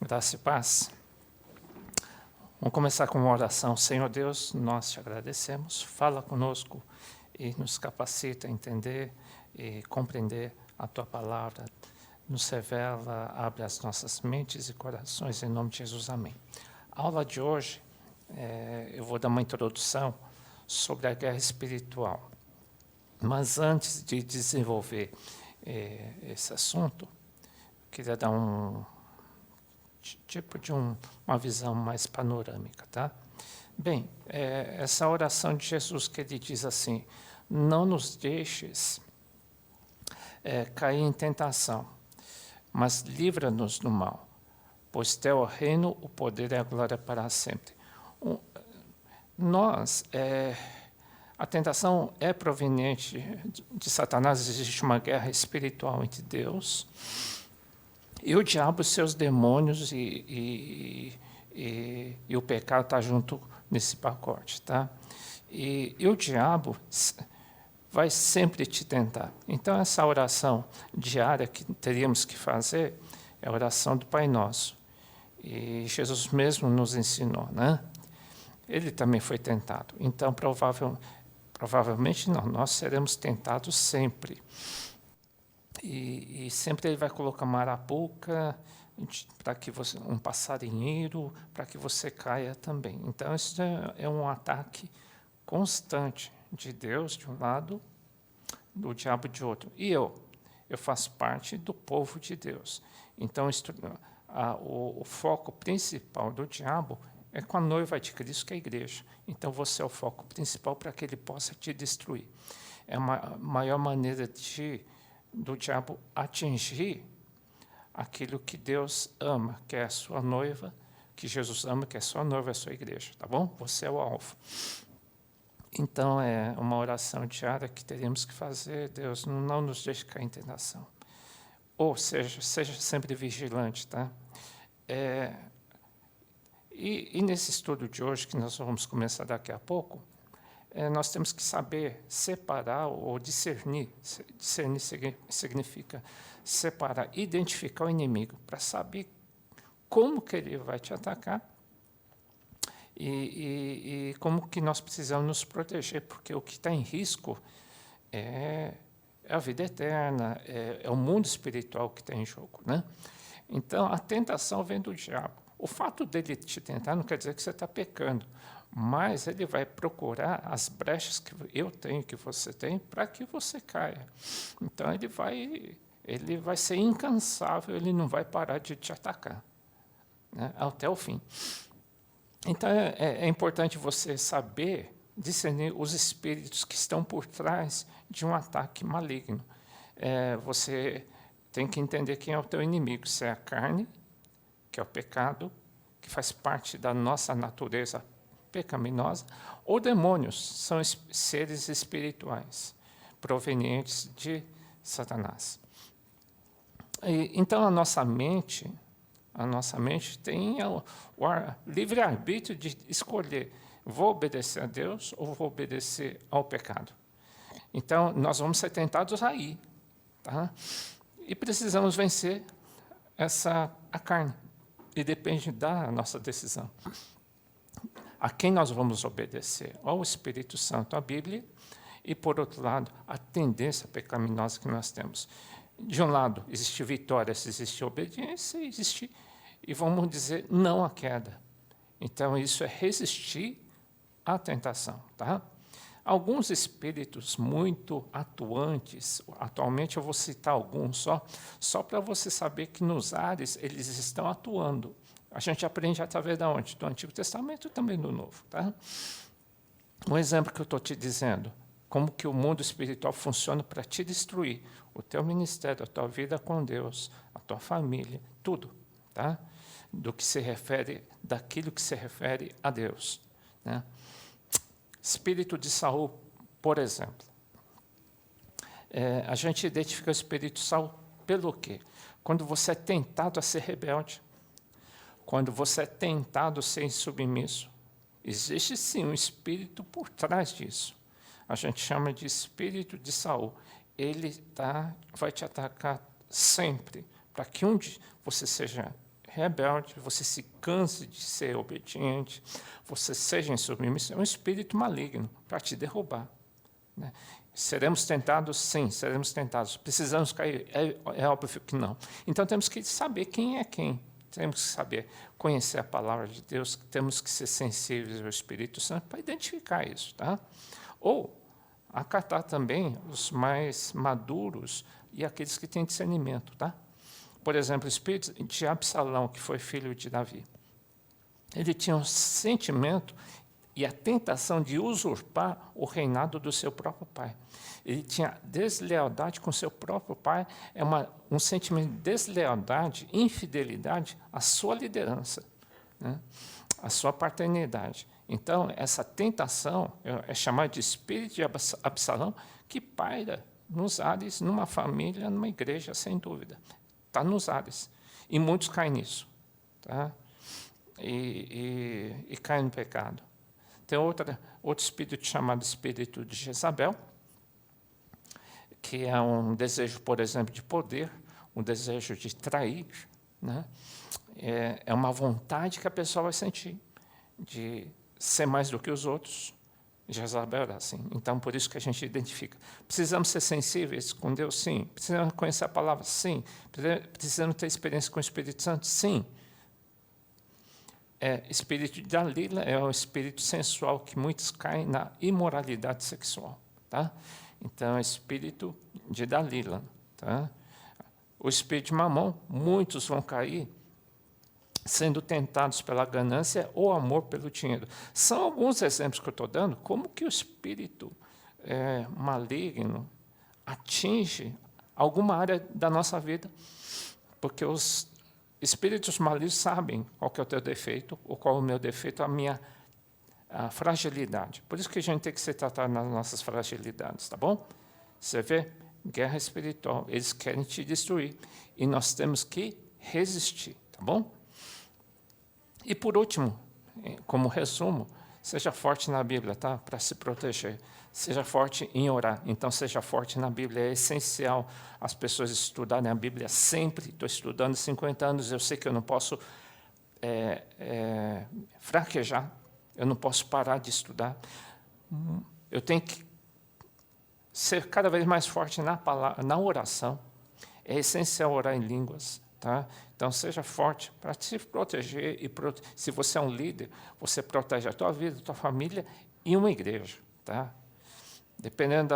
Graça e paz. Vamos começar com uma oração. Senhor Deus, nós te agradecemos. Fala conosco e nos capacita a entender e compreender a tua palavra. Nos revela, abre as nossas mentes e corações, em nome de Jesus. Amém. A aula de hoje, eu vou dar uma introdução sobre a guerra espiritual. Mas antes de desenvolver esse assunto, eu queria dar uma visão mais panorâmica, tá? Bem, essa oração de Jesus que ele diz assim: não nos deixes cair em tentação, mas livra-nos do mal, pois teu é o reino, o poder e a glória para sempre. A tentação é proveniente de Satanás. Existe uma guerra espiritual entre Deus e o diabo, seus demônios e o pecado está junto nesse pacote, tá? E o diabo vai sempre te tentar. Então, essa oração diária que teríamos que fazer é a oração do Pai Nosso. E Jesus mesmo nos ensinou, né? Ele também foi tentado. Então, provavelmente não, nós seremos tentados sempre. E sempre ele vai colocar uma arapuca para que você, um passarinheiro, para que você caia também. Então, isso é um ataque constante de Deus de um lado, do diabo de outro. E eu faço parte do povo de Deus. Então, o foco principal do diabo é com a noiva de Cristo, que é a igreja. Então, você é o foco principal para que ele possa te destruir. É a maior maneira do diabo atingir aquilo que Deus ama, que é a sua noiva, que Jesus ama, que é a sua noiva, a sua igreja, tá bom? Você é o alvo. Então, é uma oração diária que teríamos que fazer. Deus, não nos deixe cair em tentação. Ou seja sempre vigilante, tá? E nesse estudo de hoje, que nós vamos começar daqui a pouco, nós temos que saber separar ou discernir. Discernir significa separar, identificar o inimigo, para saber como que ele vai te atacar e como que nós precisamos nos proteger, porque o que está em risco é a vida eterna, é o mundo espiritual que está em jogo, né? Então, a tentação vem do diabo. O fato dele te tentar não quer dizer que você está pecando, mas ele vai procurar as brechas que eu tenho, que você tem, para que você caia. Então, ele vai ser incansável, ele não vai parar de te atacar, né, até o fim. Então, é importante você saber discernir os espíritos que estão por trás de um ataque maligno. Você tem que entender quem é o teu inimigo, se é a carne, que é o pecado, que faz parte da nossa natureza pecaminosa, ou demônios, são seres espirituais, provenientes de Satanás. Então, a nossa mente tem o livre-arbítrio de escolher: vou obedecer a Deus ou vou obedecer ao pecado. Então, nós vamos ser tentados aí, tá? E precisamos vencer a carne. E depende da nossa decisão. A quem nós vamos obedecer? Ao Espírito Santo, à Bíblia, e, por outro lado, a tendência pecaminosa que nós temos. De um lado, existe vitória, se existe obediência, e vamos dizer, não à queda. Então, isso é resistir à tentação, tá? Alguns espíritos muito atuantes, atualmente eu vou citar alguns só para você saber que nos ares eles estão atuando. A gente aprende através de onde? Do Antigo Testamento e também do Novo, tá? Um exemplo que eu estou te dizendo, como que o mundo espiritual funciona para te destruir, o teu ministério, a tua vida com Deus, a tua família, tudo, tá? Daquilo que se refere a Deus, né? Espírito de Saul, por exemplo. A gente identifica o espírito de Saul pelo quê? Quando você é tentado a ser rebelde, quando você é tentado a ser insubmisso, existe sim um espírito por trás disso. A gente chama de espírito de Saul. Ele vai te atacar sempre, para que você seja rebelde, você se canse de ser obediente, você seja insubmisso, é um espírito maligno para te derrubar, né? Seremos tentados? Sim, seremos tentados. Precisamos cair? É óbvio que não. Então temos que saber quem é quem. Temos que saber conhecer a palavra de Deus, temos que ser sensíveis ao Espírito Santo para identificar isso, tá? Ou acatar também os mais maduros e aqueles que têm discernimento, tá? Por exemplo, o espírito de Absalão, que foi filho de Davi. Ele tinha um sentimento e a tentação de usurpar o reinado do seu próprio pai. Ele tinha deslealdade com seu próprio pai, um sentimento de deslealdade, infidelidade à sua liderança, né? À sua paternidade. Então, essa tentação é chamada de espírito de Absalão, que paira nos ares, numa família, numa igreja, sem dúvida. Está nos ares. E muitos caem nisso, tá? E caem no pecado. Tem outro espírito chamado espírito de Jezabel, que é um desejo, por exemplo, de poder, um desejo de trair, né? É uma vontade que a pessoa vai sentir, de ser mais do que os outros. Jezabel era assim. Então, por isso que a gente identifica. Precisamos ser sensíveis com Deus? Sim. Precisamos conhecer a palavra? Sim. Precisamos ter experiência com o Espírito Santo? Sim. Espírito de Dalila é o espírito sensual que muitos caem na imoralidade sexual, tá? Então, é espírito de Dalila, tá? O espírito de Mamon, muitos vão cair sendo tentados pela ganância ou amor pelo dinheiro. São alguns exemplos que eu estou dando, como que o espírito maligno atinge alguma área da nossa vida, porque os espíritos malignos sabem qual que é o teu defeito, ou qual é o meu defeito, a minha fragilidade. Por isso que a gente tem que se tratar nas nossas fragilidades, tá bom? Você vê? Guerra espiritual. Eles querem te destruir. E nós temos que resistir, tá bom? E por último, como resumo, seja forte na Bíblia, tá? Para se proteger. Seja forte em orar. Então, seja forte na Bíblia. É essencial as pessoas estudarem a Bíblia sempre. Estou estudando 50 anos, eu sei que eu não posso fraquejar. Eu não posso parar de estudar. Eu tenho que ser cada vez mais forte na palavra, na oração. É essencial orar em línguas, tá? Então, seja forte para se proteger. Se você é um líder, você protege a tua vida, a tua família e uma igreja, tá? Dependendo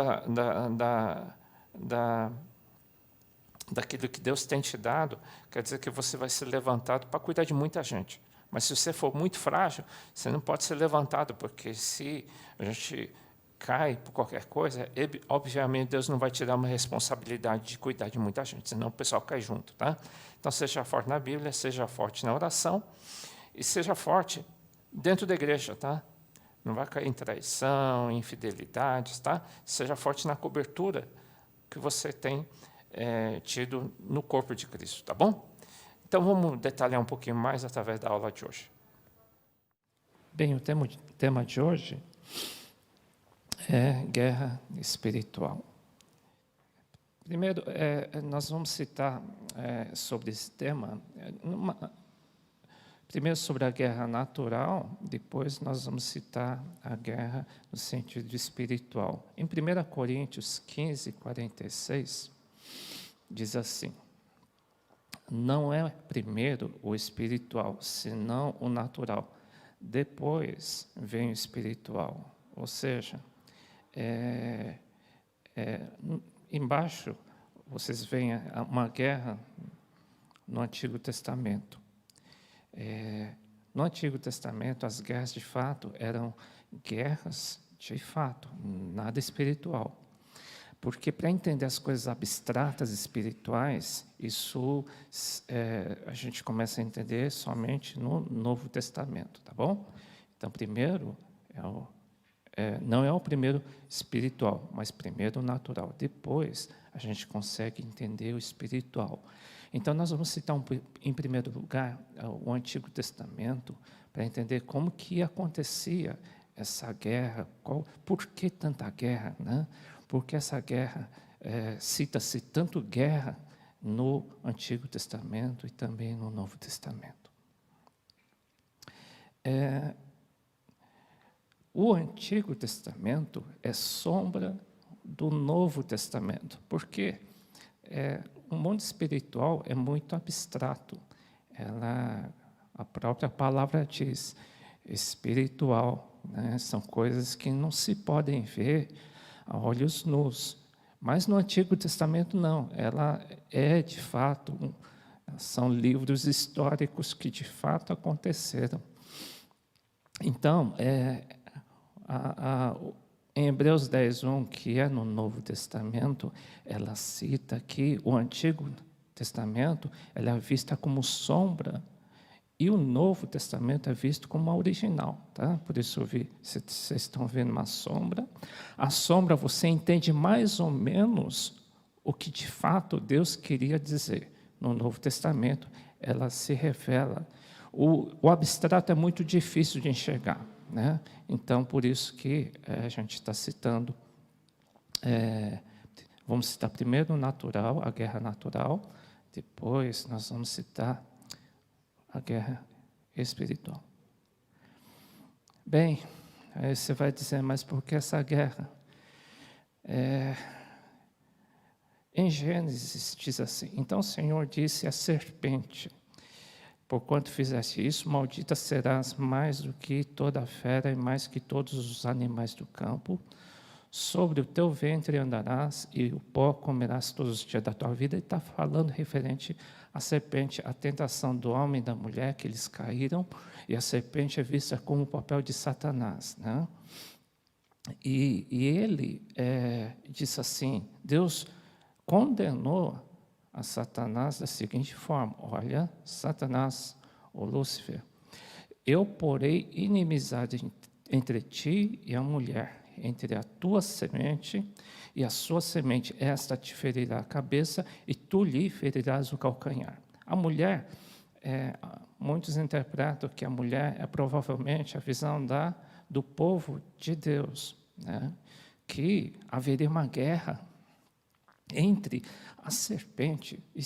daquilo que Deus tem te dado, quer dizer que você vai ser levantado para cuidar de muita gente. Mas se você for muito frágil, você não pode ser levantado, porque se a gente cai por qualquer coisa, obviamente Deus não vai te dar uma responsabilidade de cuidar de muita gente, senão o pessoal cai junto, tá? Então, seja forte na Bíblia, seja forte na oração e seja forte dentro da igreja, tá? Não vai cair em traição, em infidelidades, tá? Seja forte na cobertura que você tem tido no corpo de Cristo, tá bom? Então, vamos detalhar um pouquinho mais através da aula de hoje. Bem, o tema de hoje é guerra espiritual. Primeiro, nós vamos citar sobre esse tema, primeiro sobre a guerra natural, depois nós vamos citar a guerra no sentido espiritual. Em 1 Coríntios 15, 46, diz assim: não é primeiro o espiritual, senão o natural. Depois vem o espiritual. Ou seja, embaixo vocês veem uma guerra no Antigo Testamento. No Antigo Testamento, as guerras de fato eram guerras de fato, nada espiritual. Porque para entender as coisas abstratas espirituais, isso a gente começa a entender somente no Novo Testamento, tá bom? Então, primeiro, não é o primeiro espiritual, mas primeiro o natural. Depois, a gente consegue entender o espiritual. Então, nós vamos citar, em primeiro lugar, o Antigo Testamento, para entender como que acontecia essa guerra, por que tanta guerra, né? Porque essa guerra, cita-se tanto guerra no Antigo Testamento e também no Novo Testamento. O Antigo Testamento é sombra do Novo Testamento, porque o mundo espiritual é muito abstrato. A própria palavra diz espiritual, né? São coisas que não se podem ver a olhos nus. Mas no Antigo Testamento não, ela é de fato, são livros históricos que de fato aconteceram. Então, em Hebreus 10:1, que é no Novo Testamento, ela cita que o Antigo Testamento ela é vista como sombra e o Novo Testamento é visto como a original. Tá? Por isso, vocês estão vendo uma sombra. A sombra você entende mais ou menos o que de fato Deus queria dizer. No Novo Testamento, ela se revela. O abstrato é muito difícil de enxergar, né? Então, por isso que a gente está citando, vamos citar primeiro o natural, a guerra natural, depois nós vamos citar a guerra espiritual. Bem, aí você vai dizer, mas por que essa guerra? Em Gênesis diz assim, então o Senhor disse à serpente, porquanto fizeste isso, maldita serás mais do que toda fera e mais que todos os animais do campo. Sobre o teu ventre andarás e o pó comerás todos os dias da tua vida. Ele está falando referente à serpente, a tentação do homem e da mulher, que eles caíram, e a serpente é vista como o papel de Satanás, né? E ele disse assim, Deus condenou a Satanás da seguinte forma, olha, Satanás, ou Lúcifer, eu porei inimizade entre ti e a mulher, entre a tua semente e a sua semente, esta te ferirá a cabeça e tu lhe ferirás o calcanhar. A mulher, muitos interpretam que a mulher é provavelmente a visão do povo de Deus, né? Que haveria uma guerra entre a serpente e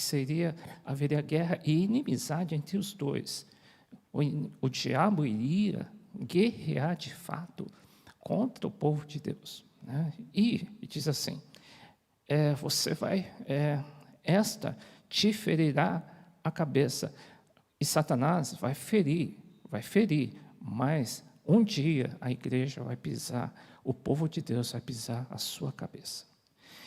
haveria guerra e inimizade entre os dois. O diabo iria guerrear de fato contra o povo de Deus, né? E diz assim, esta te ferirá a cabeça, e Satanás vai ferir, mas um dia a igreja vai pisar, o povo de Deus vai pisar a sua cabeça.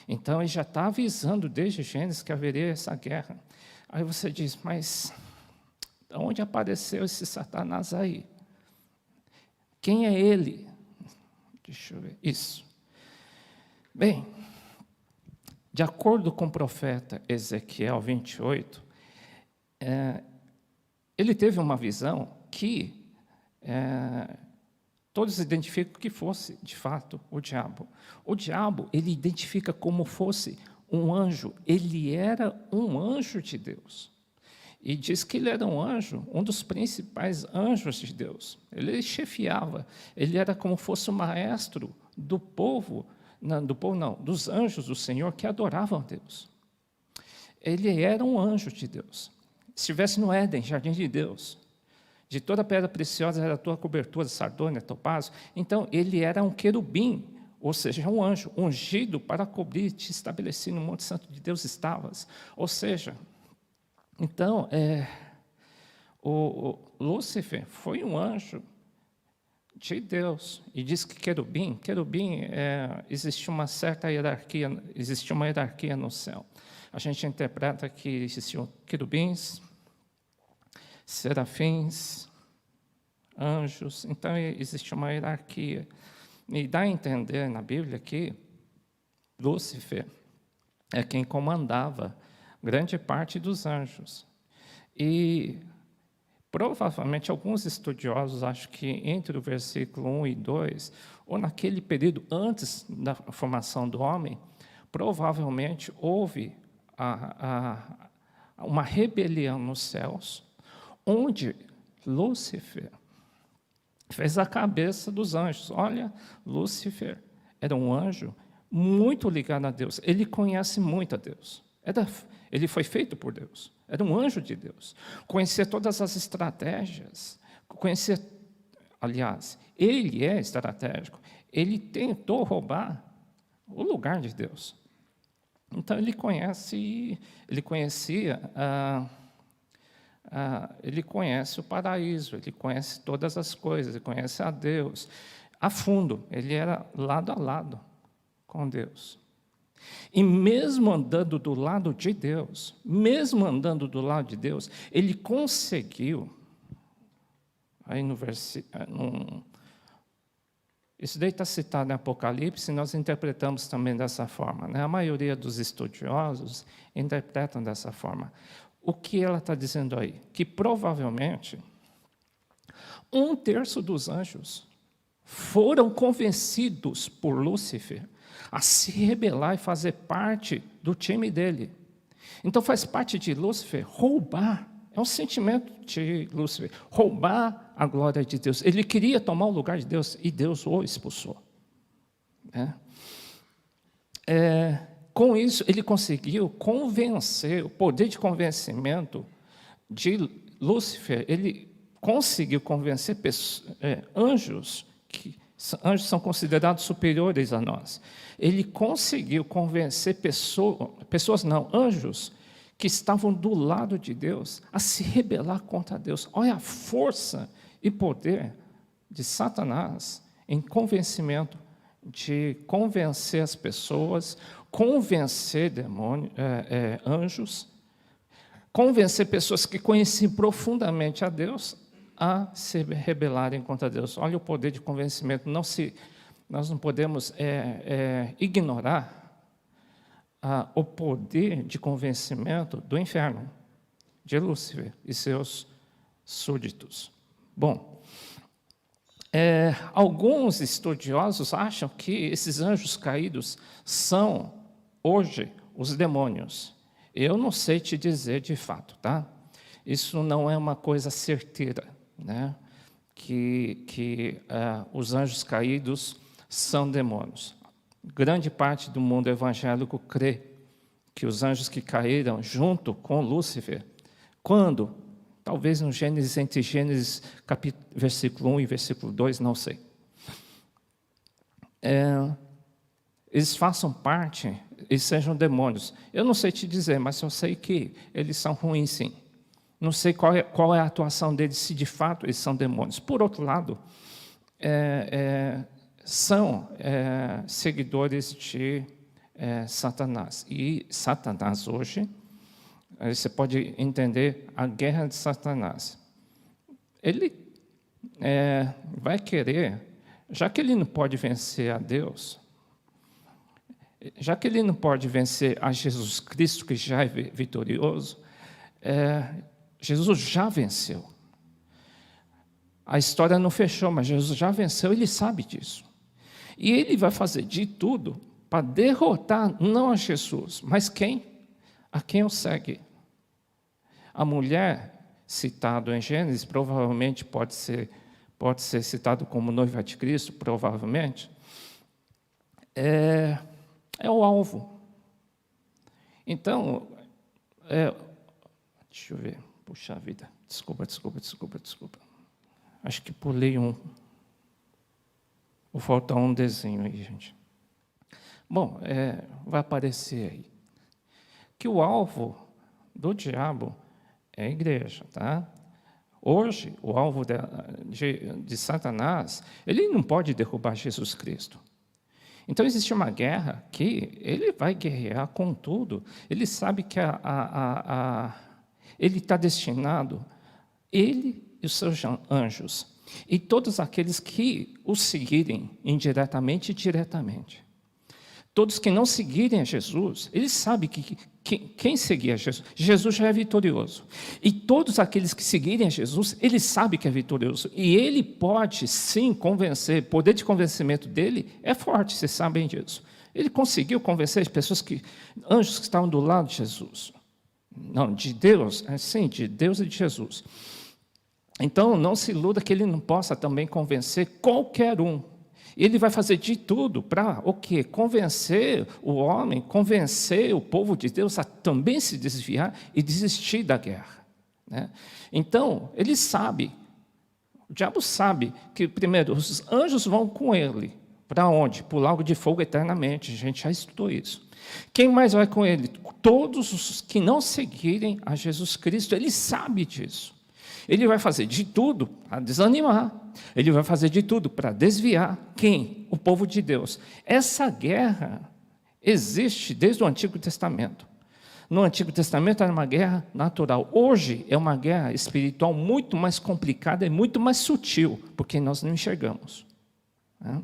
Então, ele já está avisando desde Gênesis que haveria essa guerra. Aí você diz, mas de onde apareceu esse Satanás aí? Quem é ele? Deixa eu ver. Isso. Bem, de acordo com o profeta Ezequiel 28, ele teve uma visão que todos identificam que fosse, de fato, o diabo. O diabo, ele identifica como fosse um anjo. Ele era um anjo de Deus. E diz que ele era um anjo, um dos principais anjos de Deus. Ele chefiava, ele era como fosse o maestro do povo, dos anjos do Senhor que adoravam a Deus. Ele era um anjo de Deus. Se estivesse no Éden, jardim de Deus, de toda pedra preciosa era a tua cobertura, sardônia, topázio. Então, ele era um querubim, ou seja, um anjo, ungido para cobrir, te estabelecer no Monte Santo de Deus estavas. Ou seja, então, o Lúcifer foi um anjo de Deus. E diz que querubim, existia uma certa hierarquia, existia uma hierarquia no céu. A gente interpreta que existiam querubins, serafins, anjos, então existe uma hierarquia. E dá a entender na Bíblia que Lúcifer é quem comandava grande parte dos anjos. E provavelmente alguns estudiosos acham que entre o versículo 1 e 2, ou naquele período antes da formação do homem, provavelmente houve uma rebelião nos céus, onde Lúcifer fez a cabeça dos anjos. Olha, Lúcifer era um anjo muito ligado a Deus. Ele conhece muito a Deus. Ele foi feito por Deus. Era um anjo de Deus. Conhecia todas as estratégias. Aliás, ele é estratégico. Ele tentou roubar o lugar de Deus. Então, ele conhece o paraíso, ele conhece todas as coisas, ele conhece a Deus. A fundo, ele era lado a lado com Deus. E mesmo andando do lado de Deus, ele conseguiu, aí no versículo, isso daí está citado em Apocalipse, e nós interpretamos também dessa forma, né? A maioria dos estudiosos interpretam dessa forma. O que ela está dizendo aí? Que provavelmente 1/3 dos anjos foram convencidos por Lúcifer a se rebelar e fazer parte do time dele. Então faz parte de Lúcifer roubar, é um sentimento de Lúcifer, roubar a glória de Deus. Ele queria tomar o lugar de Deus e Deus o expulsou. Com isso, ele conseguiu convencer, o poder de convencimento de Lúcifer, ele conseguiu convencer anjos, que anjos são considerados superiores a nós. Ele conseguiu convencer anjos que estavam do lado de Deus, a se rebelar contra Deus. Olha a força e poder de Satanás em convencimento, de convencer as pessoas, convencer anjos, convencer pessoas que conheciam profundamente a Deus a se rebelarem contra Deus. Olha o poder de convencimento. Nós não podemos ignorar o poder de convencimento do inferno, de Lúcifer e seus súditos. Bom, alguns estudiosos acham que esses anjos caídos são, hoje, os demônios. Eu não sei te dizer de fato, tá? Isso não é uma coisa certeira, né? Que os anjos caídos são demônios. Grande parte do mundo evangélico crê que os anjos que caíram junto com Lúcifer, quando? Talvez no Gênesis, entre Gênesis, versículo 1 e versículo 2, não sei. Eles façam parte, eles sejam demônios. Eu não sei te dizer, mas eu sei que eles são ruins, sim. Não sei qual é a atuação deles, se de fato eles são demônios. Por outro lado, são seguidores de Satanás. E Satanás hoje, você pode entender a guerra de Satanás. Ele vai querer, já que ele não pode vencer a Deus, já que ele não pode vencer a Jesus Cristo, que já é vitorioso, Jesus já venceu. A história não fechou, mas Jesus já venceu, ele sabe disso. E ele vai fazer de tudo para derrotar não a Jesus, mas quem? A quem o segue. A mulher, citado em Gênesis, provavelmente pode ser citado como noiva de Cristo, provavelmente, é o alvo. Então, deixa eu ver, puxa vida, desculpa. Acho que pulei um. Vou faltar um desenho aí, gente. Bom, vai aparecer aí. Que o alvo do diabo é a igreja, tá? Hoje, o alvo de Satanás, ele não pode derrubar Jesus Cristo. Então, existe uma guerra que ele vai guerrear com tudo. Ele sabe que ele está destinado, ele e os seus anjos, e todos aqueles que o seguirem indiretamente e diretamente. Todos que não seguirem a Jesus, ele sabe que quem seguir a Jesus, Jesus já é vitorioso. E todos aqueles que seguirem a Jesus, ele sabe que é vitorioso. E ele pode, sim, convencer, o poder de convencimento dele é forte, vocês sabem disso. Ele conseguiu convencer as pessoas, anjos que estavam do lado de Jesus. Não, de Deus, sim, de Deus e de Jesus. Então, não se iluda que ele não possa também convencer qualquer um. Ele vai fazer de tudo para o quê? Convencer o homem, convencer o povo de Deus a também se desviar e desistir da guerra, né? Então, ele sabe, o diabo sabe que, primeiro, os anjos vão com ele. Para onde? Para o lago de fogo eternamente. A gente já estudou isso. Quem mais vai com ele? Todos os que não seguirem a Jesus Cristo. Ele sabe disso. Ele vai fazer de tudo para desanimar. Ele vai fazer de tudo para desviar. Quem? O povo de Deus. Essa guerra existe desde o Antigo Testamento. No Antigo Testamento era uma guerra natural. Hoje é uma guerra espiritual muito mais complicada e muito mais sutil, porque nós não enxergamos, né?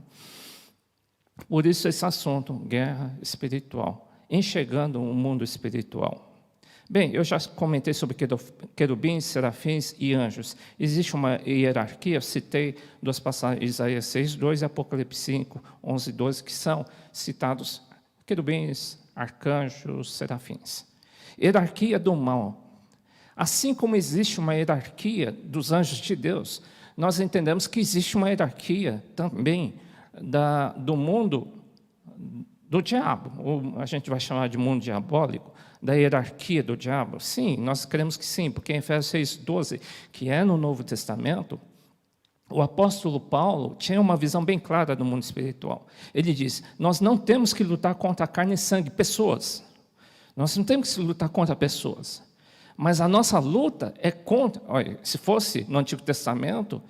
Por isso esse assunto, guerra espiritual, enxergando o mundo espiritual. Bem, eu já comentei sobre querubins, serafins e anjos. Existe uma hierarquia, eu citei duas passagens, Isaías 6:2 e Apocalipse 5:11-12, que são citados querubins, arcanjos, serafins. Hierarquia do mal. Assim como existe uma hierarquia dos anjos de Deus, nós entendemos que existe uma hierarquia também do mundo do diabo, ou a gente vai chamar de mundo diabólico, da hierarquia do diabo. Sim, nós cremos que sim, porque em Efésios 6:12, que é no Novo Testamento, o apóstolo Paulo tinha uma visão bem clara do mundo espiritual. Ele diz, nós não temos que lutar contra carne e sangue, pessoas. Nós não temos que lutar contra pessoas. Mas a nossa luta é contra... Olha, se fosse no Antigo Testamento,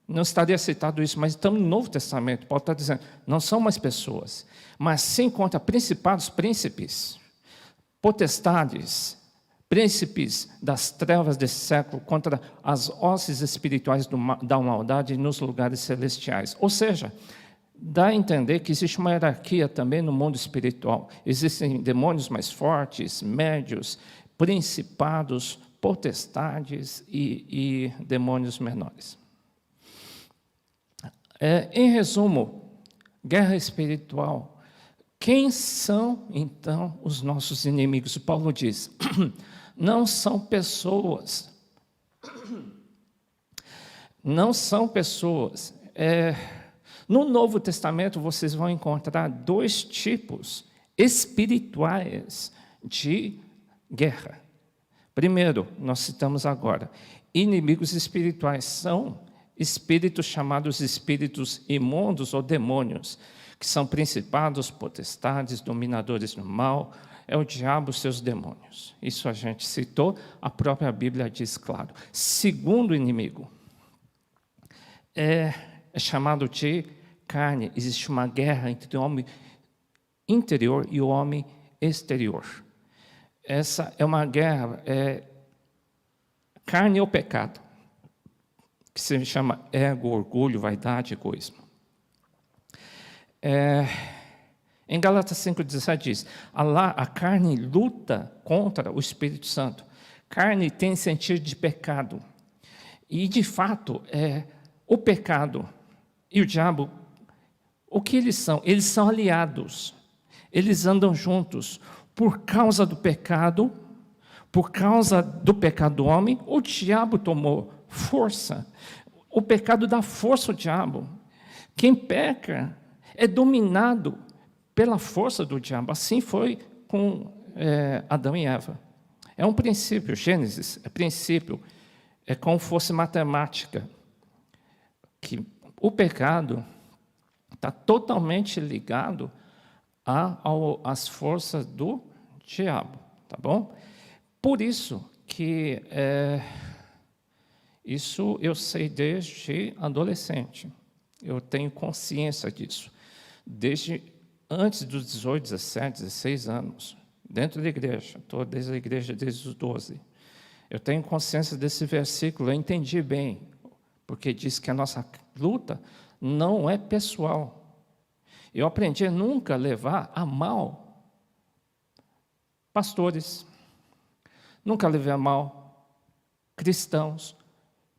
não estaria citado isso, mas estamos no Novo Testamento. Paulo está dizendo, não são mais pessoas, mas sim contra principados, príncipes, potestades, príncipes das trevas desse século, contra as hostes espirituais da maldade nos lugares celestiais. Ou seja, dá a entender que existe uma hierarquia também no mundo espiritual. Existem demônios mais fortes, médios, principados, potestades e demônios menores. Em resumo, guerra espiritual. Quem são, então, os nossos inimigos? Paulo diz, não são pessoas. Não são pessoas. No Novo Testamento, vocês vão encontrar dois tipos espirituais de guerra. Primeiro, nós citamos agora, inimigos espirituais são espíritos chamados espíritos imundos ou demônios, que são principados, potestades, dominadores do mal, é o diabo e seus demônios. Isso a gente citou, a própria Bíblia diz claro. Segundo inimigo, é chamado de carne. Existe uma guerra entre o homem interior e o homem exterior. Essa é uma guerra, carne ou pecado, que se chama ego, orgulho, vaidade, egoísmo. Em Gálatas 5,17 diz, a carne luta contra o Espírito Santo. Carne tem sentido de pecado. E, de fato, o pecado e o diabo, o que eles são? Eles são aliados. Eles andam juntos. Por causa do pecado do homem, o diabo tomou força. O pecado dá força ao diabo. Quem peca é dominado pela força do diabo. Assim foi com Adão e Eva. É um princípio, Gênesis, é princípio, é como fosse matemática, que o pecado está totalmente ligado às forças do diabo, tá bom? Por isso que isso eu sei desde adolescente, eu tenho consciência disso, desde antes dos 18, 17, 16 anos, dentro da igreja, estou desde a igreja desde os 12. Eu tenho consciência desse versículo, eu entendi bem, porque diz que a nossa luta não é pessoal. Eu aprendi a nunca levar a mal pastores, nunca levei a mal cristãos,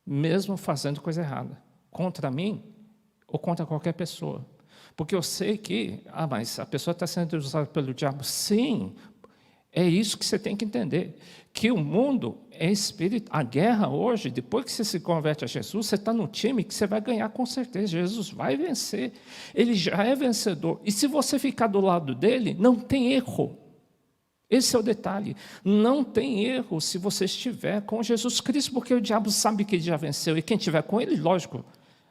mesmo fazendo coisa errada, contra mim ou contra qualquer pessoa. Porque eu sei que, mas a pessoa está sendo usada pelo diabo. Sim, É isso que você tem que entender, que o mundo é espírito. A guerra hoje, depois que você se converte a Jesus, você está no time que você vai ganhar com certeza. Jesus vai vencer, ele já é vencedor. E se você ficar do lado dele, não tem erro. Esse é o detalhe. Não tem erro se você estiver com Jesus Cristo, porque o diabo sabe que ele já venceu. E quem estiver com ele, lógico,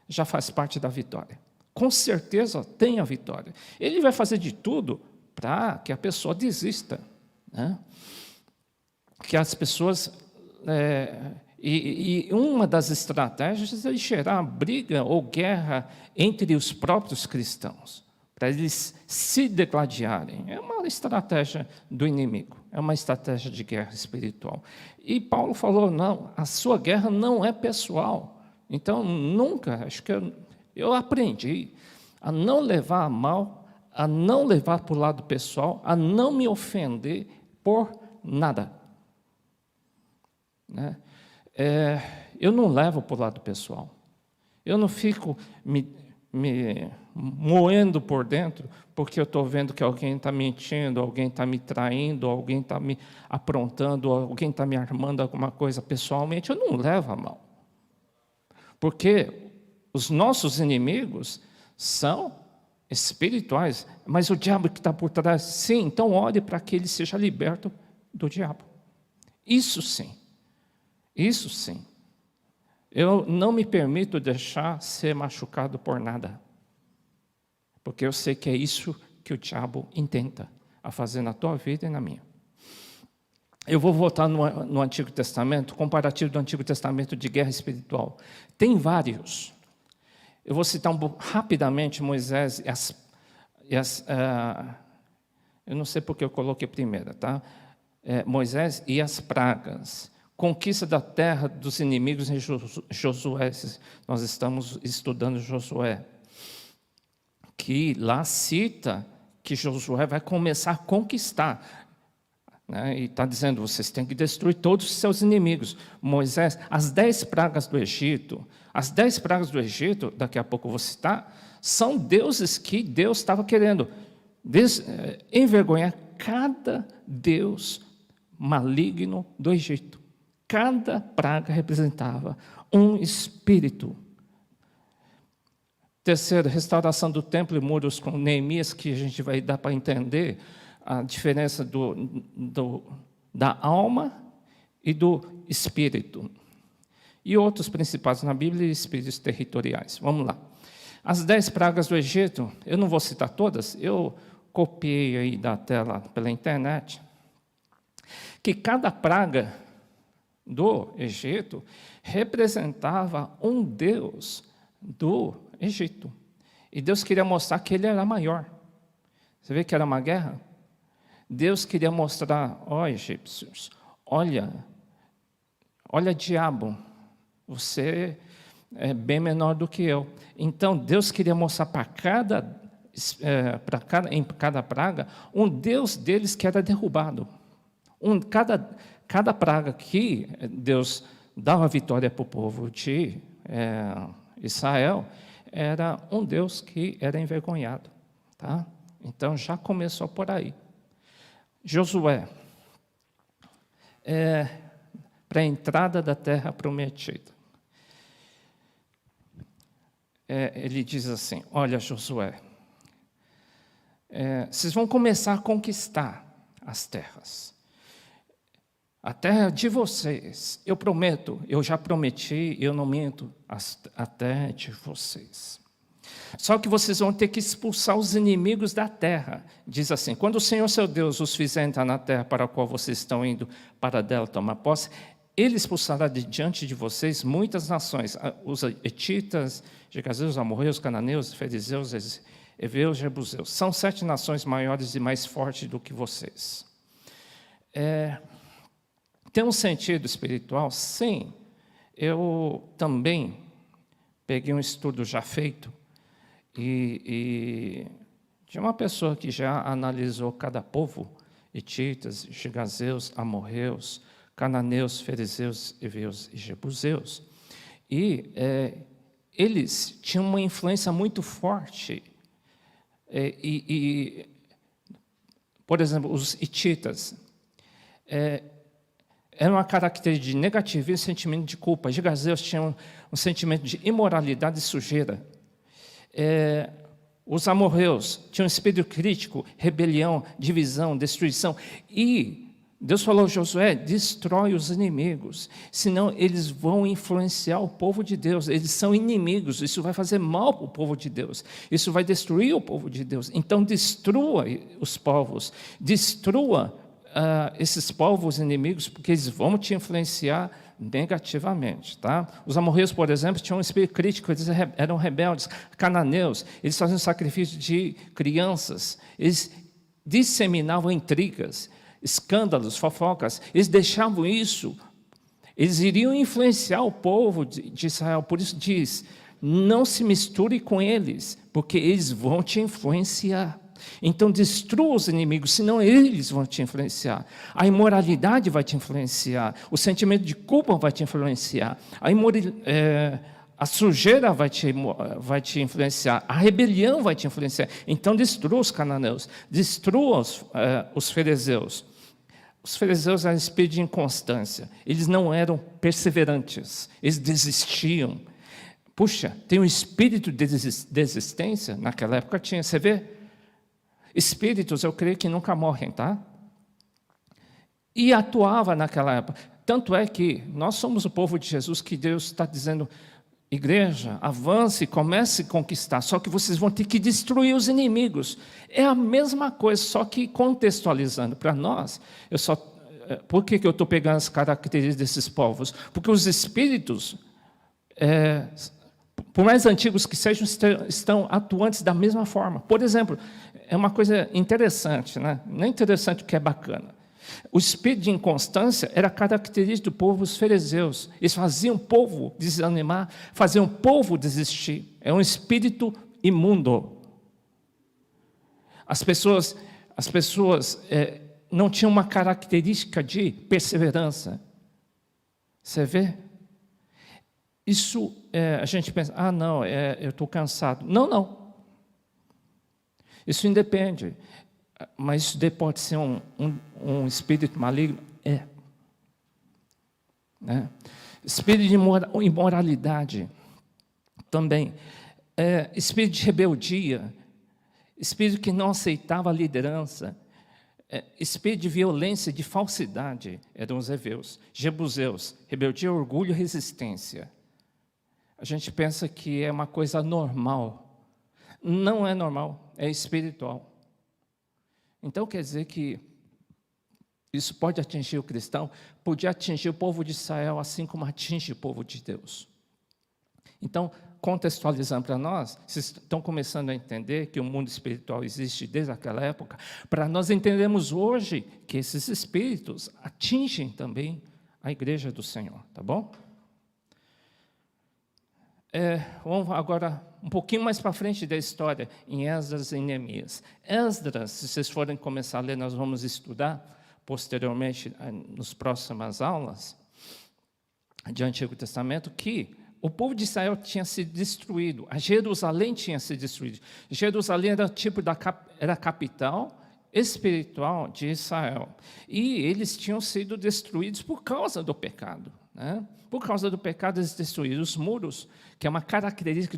já faz parte da vitória. Com certeza tem a vitória. Ele vai fazer de tudo para que a pessoa desista, né? Que as pessoas... E uma das estratégias é gerar briga ou guerra entre os próprios cristãos, para eles se degladiarem. É uma estratégia do inimigo, é uma estratégia de guerra espiritual. E Paulo falou, não, a sua guerra não é pessoal. Então, nunca, acho que eu aprendi a não levar a mal, a não levar para o lado pessoal, a não me ofender por nada. Né? Eu não levo para o lado pessoal. Eu não fico me moendo por dentro porque eu estou vendo que alguém está mentindo, alguém está me traindo, alguém está me aprontando, alguém está me armando alguma coisa pessoalmente. Eu não levo a mal. Porque os nossos inimigos são espirituais, mas o diabo que está por trás, sim, então ore para que ele seja liberto do diabo. Isso sim. Isso sim. Eu não me permito deixar ser machucado por nada. Porque eu sei que é isso que o diabo intenta a fazer na tua vida e na minha. Eu vou voltar no Antigo Testamento, comparativo do Antigo Testamento de guerra espiritual. Tem vários. Eu vou citar rapidamente Moisés eu não sei porque eu coloquei primeiro, tá? Moisés e as pragas. Conquista da terra dos inimigos em Josué. Nós estamos estudando Josué. Que lá cita que Josué vai começar a conquistar. Né? E está dizendo, vocês têm que destruir todos os seus inimigos. Moisés, as 10 pragas do Egito, daqui a pouco eu vou citar, são deuses que Deus estava querendo envergonhar cada deus maligno do Egito. Cada praga representava um espírito. Terceiro, restauração do templo e muros com Neemias, que a gente vai dar para entender a diferença da alma e do espírito. E outros principais na Bíblia e espíritos territoriais. Vamos lá. As 10 pragas do Egito, eu não vou citar todas, eu copiei aí da tela pela internet, que cada praga do Egito representava um deus do Egito. E Deus queria mostrar que ele era maior. Você vê que era uma guerra? Deus queria mostrar, ó egípcios, olha diabo, você é bem menor do que eu. Então Deus queria mostrar em cada praga um deus deles que era derrubado. Cada praga que Deus dava vitória para o povo de Israel, era um Deus que era envergonhado. Tá? Então, já começou por aí. Josué, para a entrada da terra prometida. Ele diz assim, olha, Josué, vocês vão começar a conquistar as terras. A terra de vocês, eu prometo, eu já prometi, eu não minto, a terra de vocês. Só que vocês vão ter que expulsar os inimigos da terra. Diz assim, quando o Senhor seu Deus os fizer entrar na terra para a qual vocês estão indo para dela tomar posse, Ele expulsará de diante de vocês muitas nações, os hetitas, Girgazeus, amorreus, cananeus, fariseus, heveus, jebuseus. São 7 nações maiores e mais fortes do que vocês. Tem um sentido espiritual? Sim. Eu também peguei um estudo já feito e de uma pessoa que já analisou cada povo, hetitas, girgazeus, amorreus, cananeus, fariseus, heveus e jebuseus. E eles tinham uma influência muito forte. Por exemplo, os hititas, era uma característica de negativismo e sentimento de culpa. Os gigazeus tinham um sentimento de imoralidade e sujeira. Os amorreus tinham um espírito crítico, rebelião, divisão, destruição. E Deus falou a Josué, destrói os inimigos, senão eles vão influenciar o povo de Deus. Eles são inimigos, isso vai fazer mal para o povo de Deus. Isso vai destruir o povo de Deus. Então, destrua os povos, destrua esses povos inimigos, porque eles vão te influenciar negativamente. Tá? Os amorreus, por exemplo, tinham um espírito crítico, eles eram rebeldes, cananeus, eles faziam sacrifício de crianças, eles disseminavam intrigas, escândalos, fofocas, eles deixavam isso, eles iriam influenciar o povo de Israel, por isso diz, não se misture com eles, porque eles vão te influenciar. Então destrua os inimigos, senão eles vão te influenciar. A imoralidade vai te influenciar, o sentimento de culpa vai te influenciar, a sujeira vai te influenciar, a rebelião vai te influenciar. Então destrua os cananeus, destrua os fariseus. Os fariseus eram espírito de inconstância, eles não eram perseverantes, eles desistiam. Puxa, tem um espírito de desistência? Naquela época tinha, você vê? Espíritos, eu creio que nunca morrem, tá? E atuava naquela época. Tanto é que nós somos o povo de Jesus que Deus está dizendo, igreja, avance, comece a conquistar, só que vocês vão ter que destruir os inimigos. É a mesma coisa, só que contextualizando para nós. Por que eu estou pegando as características desses povos? Porque os espíritos, por mais antigos que sejam, estão atuantes da mesma forma. Por exemplo, é uma coisa interessante, né? Não é interessante o que é bacana. O espírito de inconstância era característica do povo dos fariseus. Eles faziam o povo desanimar, faziam o povo desistir. É um espírito imundo. As pessoas não tinham uma característica de perseverança. Você vê? Isso, a gente pensa, não, eu estou cansado. Não. Isso independe. Mas isso pode ser um espírito maligno? Né? Espírito de imoralidade também. Espírito de rebeldia. Espírito que não aceitava a liderança. Espírito de violência, de falsidade. Eram os heveus. Jebuseus. Rebeldia, orgulho e resistência. A gente pensa que é uma coisa normal. Não é normal, é espiritual. Então, quer dizer que isso pode atingir o cristão, podia atingir o povo de Israel, assim como atinge o povo de Deus. Então, contextualizando para nós, vocês estão começando a entender que o mundo espiritual existe desde aquela época, para nós entendermos hoje que esses espíritos atingem também a igreja do Senhor, tá bom? Vamos agora um pouquinho mais para frente da história, em Esdras e Neemias. Esdras, se vocês forem começar a ler, nós vamos estudar posteriormente, nas próximas aulas, de Antigo Testamento, que o povo de Israel tinha sido destruído, a Jerusalém tinha sido destruída. Jerusalém era era a capital espiritual de Israel. E eles tinham sido destruídos por causa do pecado. Né? Por causa do pecado, eles destruíram os muros, que é uma característica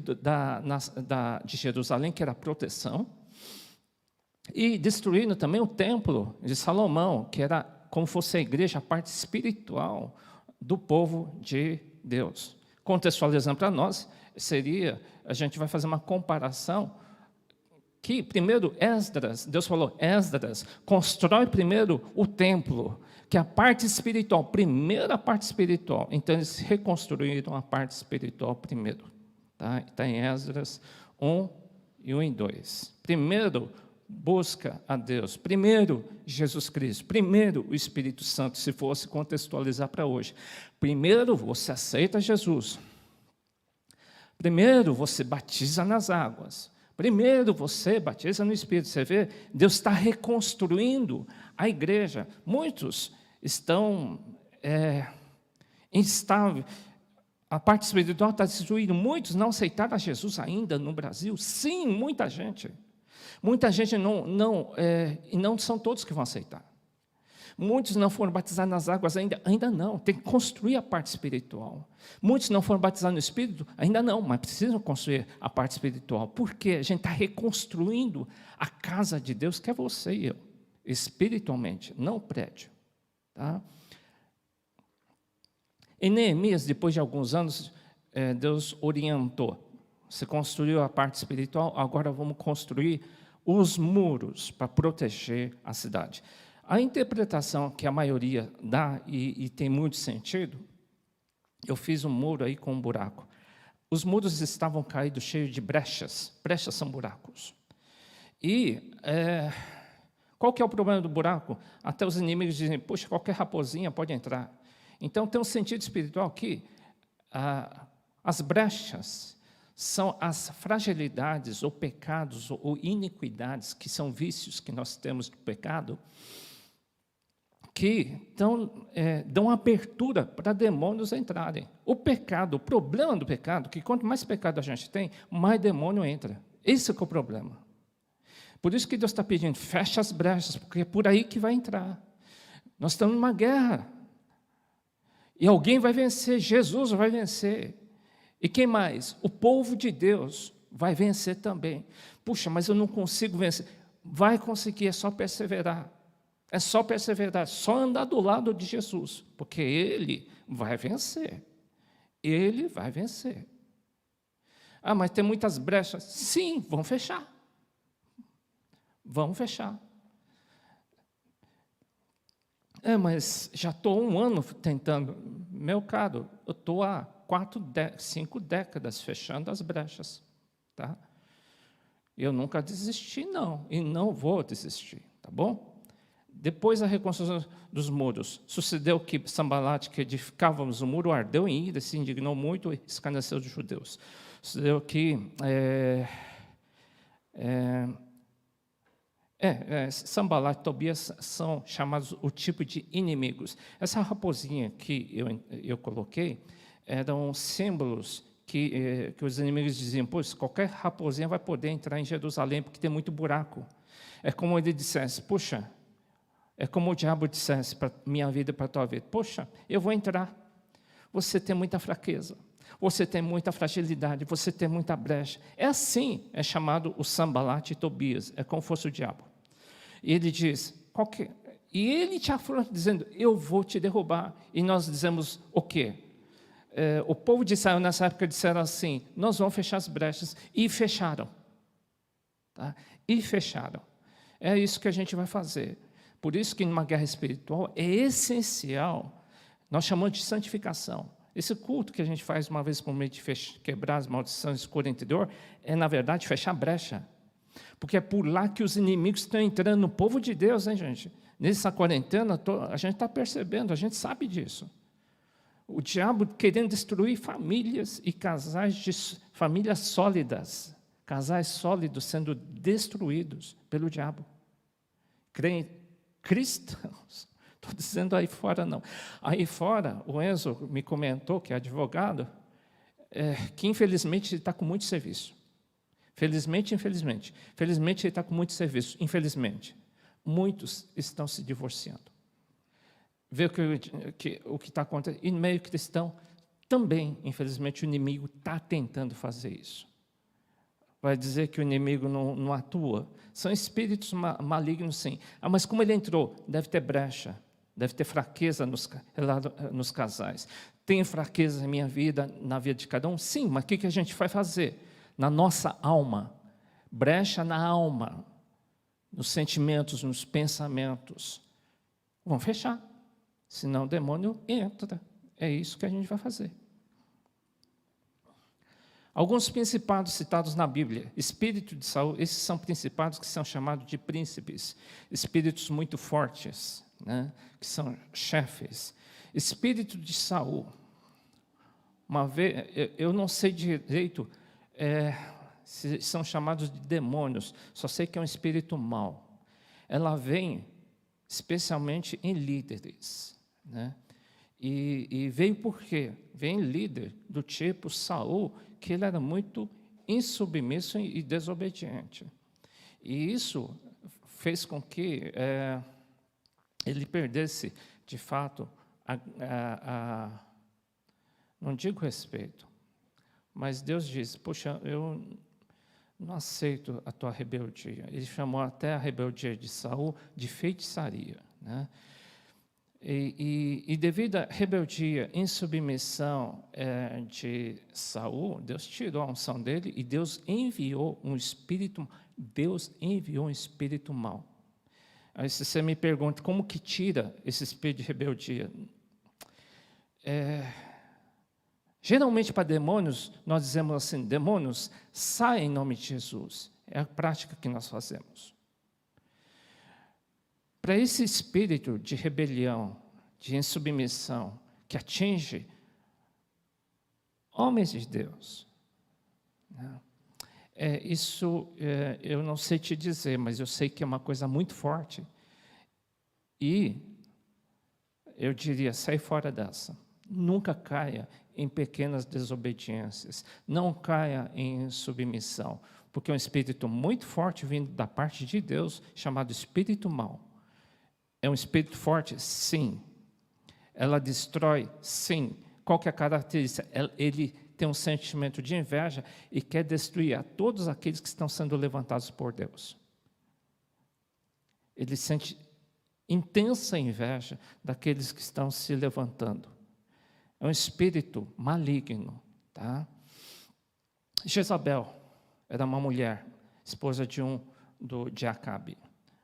de Jerusalém, que era a proteção, e destruíram também o templo de Salomão, que era como fosse a igreja, a parte espiritual do povo de Deus. Contextualizando para nós, a gente vai fazer uma comparação, que primeiro Esdras, Deus falou, Esdras, constrói primeiro o templo, que é a parte espiritual, primeira parte espiritual. Então, eles reconstruíram a parte espiritual primeiro. Está em Esdras 1 e 1 e 2. Primeiro, busca a Deus. Primeiro, Jesus Cristo. Primeiro, o Espírito Santo, se fosse contextualizar para hoje. Primeiro, você aceita Jesus. Primeiro, você batiza nas águas. Primeiro, você batiza no Espírito. Você vê? Deus está reconstruindo a igreja. Muitos estão instáveis. A parte espiritual está destruída. Muitos não aceitaram a Jesus ainda no Brasil. Sim, muita gente. Muita gente e não são todos que vão aceitar. Muitos não foram batizados nas águas ainda não, tem que construir a parte espiritual. Muitos não foram batizados no Espírito, ainda não, mas precisam construir a parte espiritual. Porque a gente está reconstruindo a casa de Deus, que é você e eu, espiritualmente, não o prédio. Tá? Em Neemias, depois de alguns anos, Deus orientou. Você construiu a parte espiritual, agora vamos construir os muros para proteger a cidade. A interpretação que a maioria dá, e tem muito sentido, eu fiz um muro aí com um buraco. Os muros estavam caídos, cheios de brechas. Brechas são buracos. E qual que é o problema do buraco? Até os inimigos dizem, poxa, qualquer raposinha pode entrar. Então, tem um sentido espiritual que as brechas são as fragilidades, ou pecados, ou iniquidades, que são vícios que nós temos do pecado, que dão abertura para demônios entrarem. O pecado, o problema do pecado, que quanto mais pecado a gente tem, mais demônio entra. Esse é o problema. Por isso que Deus está pedindo, fecha as brechas, porque é por aí que vai entrar. Nós estamos numa guerra. E alguém vai vencer, Jesus vai vencer. E quem mais? O povo de Deus vai vencer também. Puxa, mas eu não consigo vencer. Vai conseguir, é só perseverar. É só perseverar, só andar do lado de Jesus, porque Ele vai vencer. Ele vai vencer. Ah, mas tem muitas brechas. Sim, vão fechar. Vão fechar. Mas já estou 1 ano tentando. Meu caro, eu estou há 5 décadas fechando as brechas. Tá? Eu nunca desisti, não. E não vou desistir, tá bom? Depois da reconstrução dos muros, sucedeu que Sambalat, que edificávamos o muro, ardeu em ira, se indignou muito e escarneceu dos judeus. Sucedeu que Sambalat e Tobias são chamados o tipo de inimigos. Essa raposinha que eu coloquei eram símbolos que os inimigos diziam, pois qualquer raposinha vai poder entrar em Jerusalém, porque tem muito buraco. É como ele dissesse, puxa, é como o diabo dissesse para minha vida e para a tua vida, poxa, eu vou entrar, você tem muita fraqueza, você tem muita fragilidade, você tem muita brecha. É assim, é chamado o Sambalat e Tobias, é como fosse o diabo. E ele diz, e ele te afronta dizendo, eu vou te derrubar. E nós dizemos o quê? O povo de Israel nessa época disseram assim, nós vamos fechar as brechas. E fecharam. Tá? E fecharam. É isso que a gente vai fazer. Por isso que numa guerra espiritual é essencial, nós chamamos de santificação. Esse culto que a gente faz uma vez por mês de quebrar as maldições de cor interior, é na verdade fechar a brecha. Porque é por lá que os inimigos estão entrando no povo de Deus, hein, gente? Nessa quarentena, a gente está percebendo, a gente sabe disso. O diabo querendo destruir famílias e casais, famílias sólidas, casais sólidos sendo destruídos pelo diabo. Cristãos, estou dizendo aí fora não. Aí fora, o Enzo me comentou, que é advogado, que infelizmente ele está com muito serviço. Felizmente, infelizmente. Felizmente ele está com muito serviço, infelizmente. Muitos estão se divorciando. Vê o que está acontecendo. E no meio cristão, também, infelizmente, o inimigo está tentando fazer isso. Vai dizer que o inimigo não atua. São espíritos malignos, sim. Mas como ele entrou? Deve ter brecha, deve ter fraqueza nos casais. Tem fraqueza na minha vida, na vida de cada um? Sim, mas o que a gente vai fazer? Na nossa alma, brecha na alma, nos sentimentos, nos pensamentos. Vamos fechar, senão o demônio entra. É isso que a gente vai fazer. Alguns principados citados na Bíblia, espírito de Saul, esses são principados que são chamados de príncipes, espíritos muito fortes, né, que são chefes. Espírito de Saul, uma vez, eu não sei direito se são chamados de demônios, só sei que é um espírito mau. Ela vem especialmente em líderes, né? E veio por quê? Vem líder do tipo Saul, que ele era muito insubmisso e desobediente. E isso fez com que ele perdesse, de fato, não digo respeito, mas Deus diz, poxa, eu não aceito a tua rebeldia. Ele chamou até a rebeldia de Saul de feitiçaria, né? E devido à rebeldia, insubmissão de Saul, Deus tirou a unção dele e Deus enviou um espírito mau. Aí se você me pergunta, como que tira esse espírito de rebeldia? Geralmente para demônios, nós dizemos assim, demônios, saem em nome de Jesus. É a prática que nós fazemos. Para esse espírito de rebelião, de insubmissão, que atinge homens de Deus, né? Eu não sei te dizer, mas eu sei que é uma coisa muito forte. E eu diria, sai fora dessa. Nunca caia em pequenas desobediências. Não caia em submissão, porque é um espírito muito forte vindo da parte de Deus, chamado espírito mau. É um espírito forte? Sim. Ela destrói? Sim. Qual que é a característica? Ele tem um sentimento de inveja e quer destruir a todos aqueles que estão sendo levantados por Deus. Ele sente intensa inveja daqueles que estão se levantando. É um espírito maligno, tá? Jezabel era uma mulher, esposa de Acabe.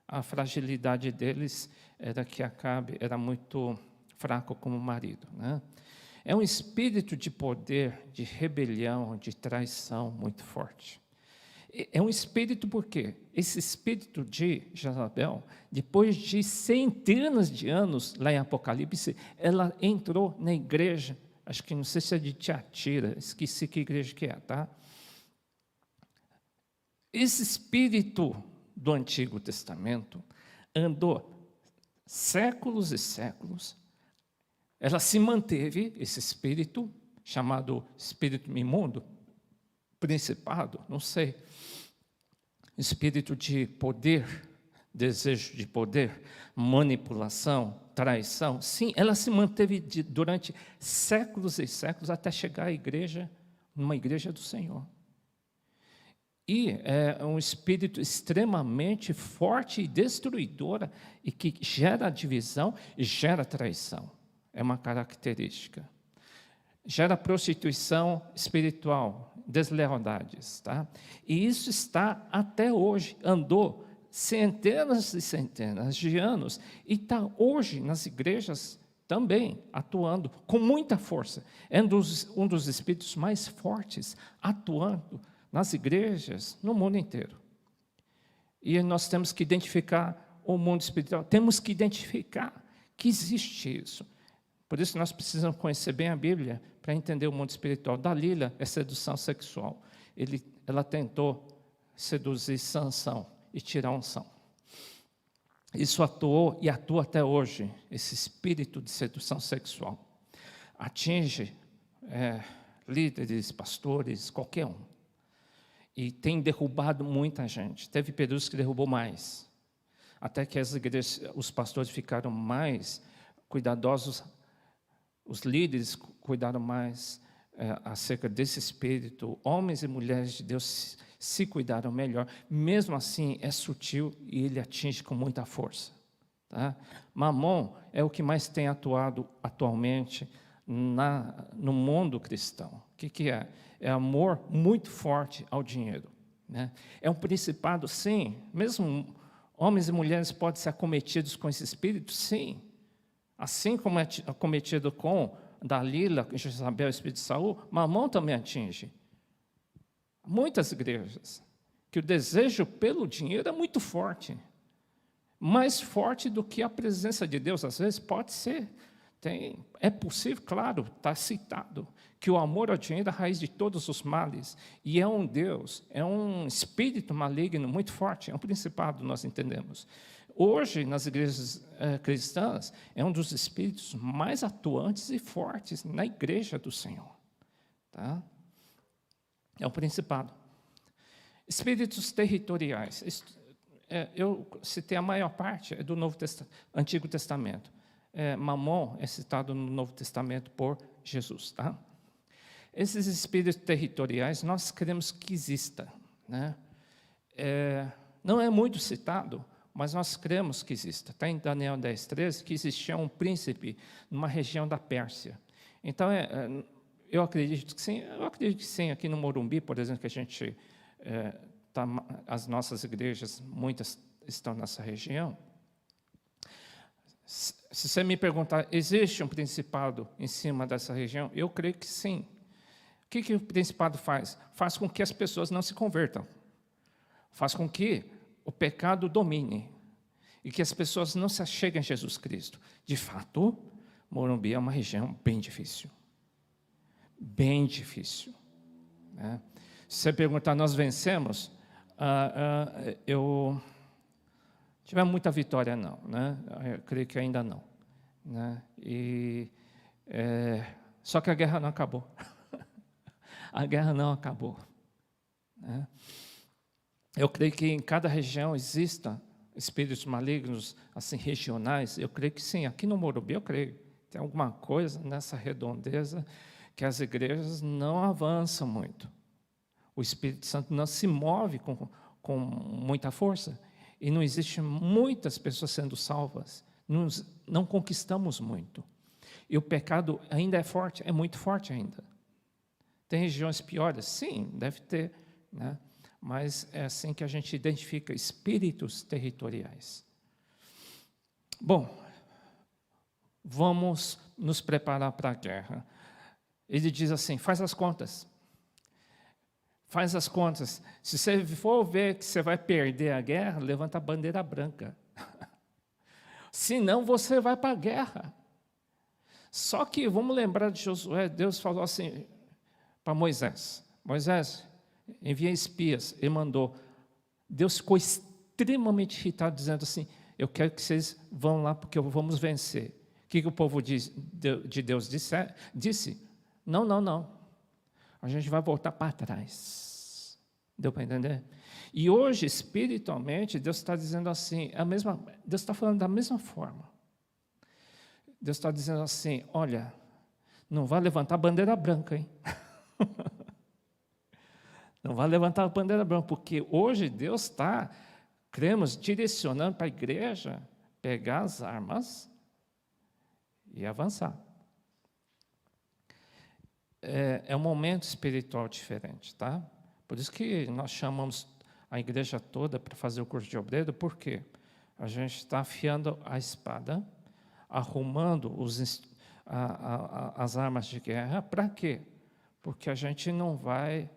A fragilidade deles era que Acabe era muito fraco como marido, né? É um espírito de poder, de rebelião, de traição muito forte. É um espírito porque esse espírito de Jezabel, depois de centenas de anos, lá em Apocalipse, ela entrou na igreja, acho que não sei se é de Tiatira, esqueci que igreja que é, tá? Esse espírito do Antigo Testamento andou séculos e séculos. Ela se manteve, esse espírito, chamado espírito imundo, principado, não sei, espírito de poder, desejo de poder, manipulação, traição. Sim, ela se manteve durante séculos e séculos até chegar à igreja, numa igreja do Senhor. E é um espírito extremamente forte e destruidora e que gera divisão e gera traição. É uma característica. Gera prostituição espiritual, deslealdades, tá? E isso está até hoje, andou centenas e centenas de anos e está hoje nas igrejas também atuando com muita força. É um dos espíritos mais fortes atuando nas igrejas no mundo inteiro. E nós temos que identificar o mundo espiritual, temos que identificar que existe isso. Por isso nós precisamos conhecer bem a Bíblia para entender o mundo espiritual. Dalila é sedução sexual. Ela tentou seduzir Sansão e tirar a unção. Isso atuou e atua até hoje, esse espírito de sedução sexual. Atinge líderes, pastores, qualquer um. E tem derrubado muita gente. Teve períodos que derrubou mais. Até que as igrejas, os pastores ficaram mais cuidadosos, os líderes cuidaram mais acerca desse espírito. Homens e mulheres de Deus se cuidaram melhor. Mesmo assim, é sutil e ele atinge com muita força. Tá? Mamon é o que mais tem atuado atualmente no mundo cristão. O que é? É amor muito forte ao dinheiro, né? É um principado, sim. Mesmo homens e mulheres podem ser acometidos com esse espírito, sim. Assim como é acometido com Dalila, Jezabel, o espírito de Saul, Mamon também atinge. Muitas igrejas, que o desejo pelo dinheiro é muito forte. Mais forte do que a presença de Deus, às vezes pode ser. É possível, claro, está citado, que o amor ao dinheiro é a raiz de todos os males. E é um Deus, é um espírito maligno muito forte, é um principado, nós entendemos. Hoje, nas igrejas cristãs, é um dos espíritos mais atuantes e fortes na igreja do Senhor. Tá? É um principado. Espíritos territoriais. eu citei a maior parte do Antigo Testamento. Mamon é citado no Novo Testamento por Jesus. Tá? Esses espíritos territoriais, nós queremos que exista. Né? Não é muito citado, mas nós cremos que exista. Está em Daniel 10:13 que existia um príncipe numa região da Pérsia. Então, eu acredito que sim. Eu acredito que sim. Aqui no Morumbi, por exemplo, que a gente as nossas igrejas, muitas estão nessa região. Se você me perguntar, existe um principado em cima dessa região? Eu creio que sim. O que o principado faz? Faz com que as pessoas não se convertam. Faz com que o pecado domine e que as pessoas não se acheguem a Jesus Cristo. De fato, Morumbi é uma região bem difícil. Bem difícil. Né? Se você perguntar, nós vencemos? Eu tivemos muita vitória, não. Né? Eu creio que ainda não. Né? Só que a guerra não acabou. A guerra não acabou. Né? Eu creio que em cada região existam espíritos malignos, assim, regionais. Eu creio que sim. Aqui no Morumbi, eu creio. Tem alguma coisa nessa redondeza que as igrejas não avançam muito. O Espírito Santo não se move com muita força. E não existem muitas pessoas sendo salvas. Não conquistamos muito. E o pecado ainda é forte, é muito forte ainda. Tem regiões piores? Sim, deve ter. Né? Mas é assim que a gente identifica espíritos territoriais. Bom, vamos nos preparar para a guerra. Ele diz assim, faz as contas. Faz as contas. Se você for ver que você vai perder a guerra, levanta a bandeira branca. Senão você vai para a guerra. Só que, vamos lembrar de Josué, Deus falou assim para Moisés. Moisés, envia espias. Ele mandou. Deus ficou extremamente irritado, dizendo assim, eu quero que vocês vão lá, porque vamos vencer. O que o povo de Deus disse? Não. A gente vai voltar para trás. Deu para entender? E hoje, espiritualmente, Deus está dizendo assim, Deus está falando da mesma forma. Deus está dizendo assim, olha, não vai levantar a bandeira branca, hein? Não vai levantar a bandeira branca, porque hoje Deus está, cremos, direcionando para a igreja pegar as armas e avançar. É um momento espiritual diferente, tá? Por isso que nós chamamos a igreja toda para fazer o curso de obreiro, porque a gente está afiando a espada, arrumando as armas de guerra, para quê? Porque a gente não vai,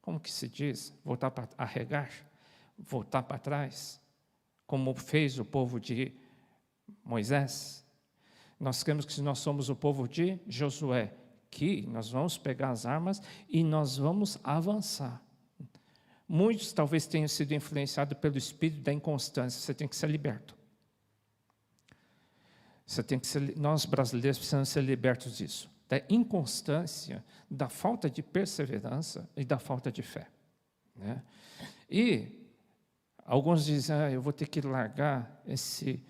como que se diz? Voltar para arregar, voltar para trás, como fez o povo de Moisés. Nós cremos que nós somos o povo de Josué, que nós vamos pegar as armas e nós vamos avançar. Muitos talvez tenham sido influenciados pelo espírito da inconstância. Você tem que ser liberto. Nós brasileiros precisamos ser libertos disso. Da inconstância, da falta de perseverança e da falta de fé. Né? E alguns dizem, eu vou ter que largar esse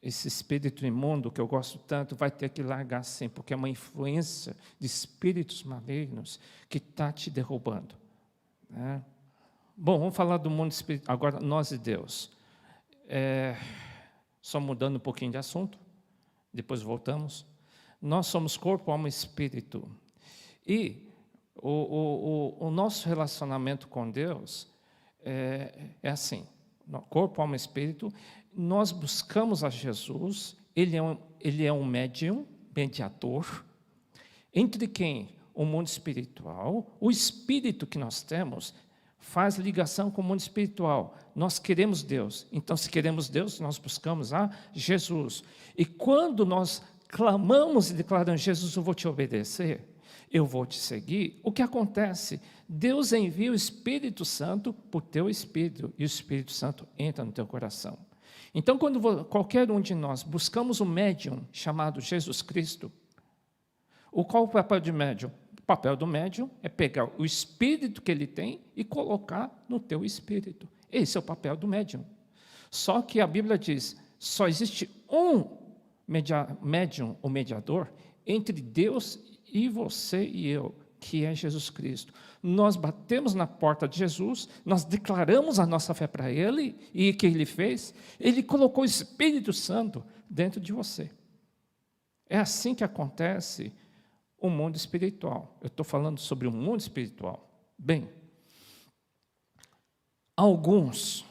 espírito imundo que eu gosto tanto, vai ter que largar sim, porque é uma influência de espíritos malignos que está te derrubando. Né? Bom, vamos falar do mundo espiritual. Agora, nós e Deus. Só mudando um pouquinho de assunto, depois voltamos. Nós somos corpo, alma e espírito. E o nosso relacionamento com Deus é assim, corpo, alma e espírito. Nós buscamos a Jesus, ele é um médium, mediador, entre quem? O mundo espiritual, o espírito que nós temos, faz ligação com o mundo espiritual. Nós queremos Deus. Então, se queremos Deus, nós buscamos a Jesus. E quando nós clamamos e declaramos, Jesus, eu vou te obedecer, eu vou te seguir, o que acontece? Deus envia o Espírito Santo por teu espírito, e o Espírito Santo entra no teu coração. Então, quando qualquer um de nós buscamos um médium chamado Jesus Cristo, qual o papel de médium? O papel do médium é pegar o espírito que ele tem e colocar no teu espírito. Esse é o papel do médium. Só que a Bíblia diz, só existe um médium ou mediador entre Deus e você e eu, que é Jesus Cristo. Nós batemos na porta de Jesus, nós declaramos a nossa fé para Ele, e o que Ele fez? Ele colocou o Espírito Santo dentro de você. É assim que acontece o mundo espiritual. Eu estou falando sobre o mundo espiritual. Bem, alguns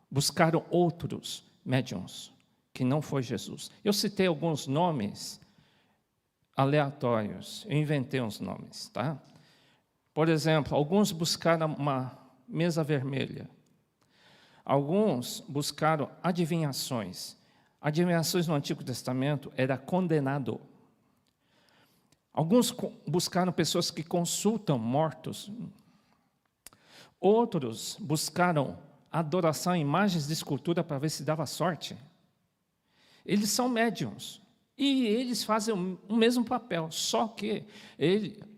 buscaram outros médiuns, que não foi Jesus. Eu citei alguns nomes aleatórios, eu inventei uns nomes, tá? Por exemplo, alguns buscaram uma mesa vermelha. Alguns buscaram adivinhações. Adivinhações no Antigo Testamento era condenado. Alguns buscaram pessoas que consultam mortos. Outros buscaram adoração a imagens de escultura para ver se dava sorte. Eles são médiuns. E eles fazem o mesmo papel, só que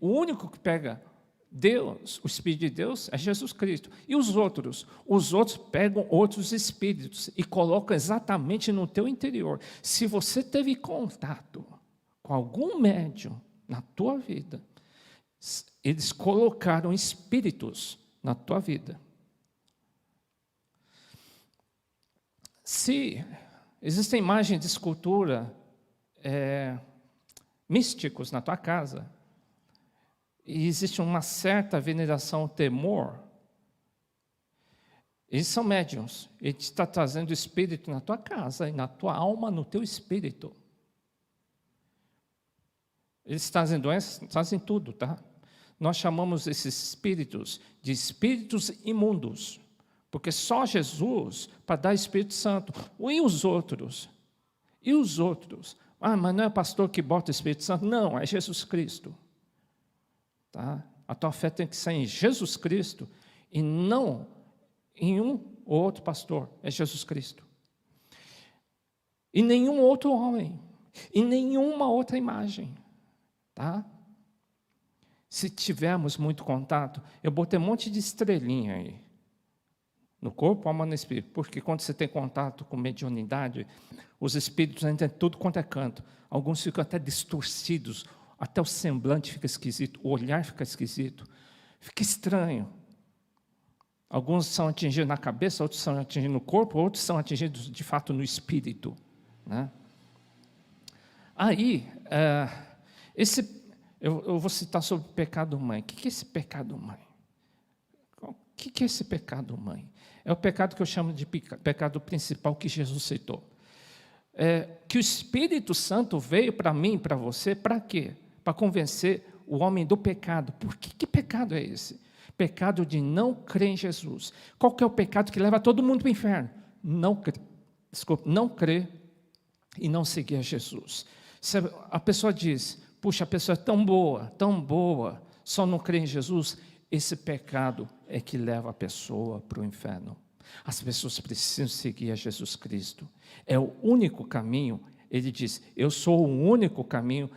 o único que pega Deus, o Espírito de Deus, é Jesus Cristo. E os outros pegam outros espíritos e colocam exatamente no teu interior. Se você teve contato com algum médium na tua vida, eles colocaram espíritos na tua vida. Se existem imagens de escultura místicos na tua casa, e existe uma certa veneração, temor, eles são médiuns. Ele está trazendo o espírito na tua casa, e na tua alma, no teu espírito. Eles trazem doenças, trazem tudo, tá? Nós chamamos esses espíritos de espíritos imundos, porque só Jesus para dar Espírito Santo. E os outros? E os outros? Ah, mas não é pastor que bota o Espírito Santo? Não, é Jesus Cristo. Tá? A tua fé tem que ser em Jesus Cristo e não em um ou outro pastor. É Jesus Cristo. E nenhum outro homem. E nenhuma outra imagem. Tá? Se tivermos muito contato, eu botei um monte de estrelinha aí. No corpo, alma no espírito. Porque quando você tem contato com mediunidade, os espíritos entram em tudo quanto é canto. Alguns ficam até distorcidos, até o semblante fica esquisito, o olhar fica esquisito, fica estranho. Alguns são atingidos na cabeça, outros são atingidos no corpo, outros são atingidos de fato no espírito. Né? Aí, eu vou citar sobre o pecado-mãe. O que é esse pecado-mãe? O que é esse pecado-mãe? É o pecado que eu chamo de pecado principal que Jesus citou. Que o Espírito Santo veio para mim e para você, para quê? Para convencer o homem do pecado. Por que pecado é esse? Pecado de não crer em Jesus. Qual que é o pecado que leva todo mundo para o inferno? Não crer e não seguir a Jesus. A pessoa diz, puxa, a pessoa é tão boa, só não crê em Jesus. Esse pecado é que leva a pessoa para o inferno. As pessoas precisam seguir a Jesus Cristo. É o único caminho. Ele diz, eu sou o único caminho,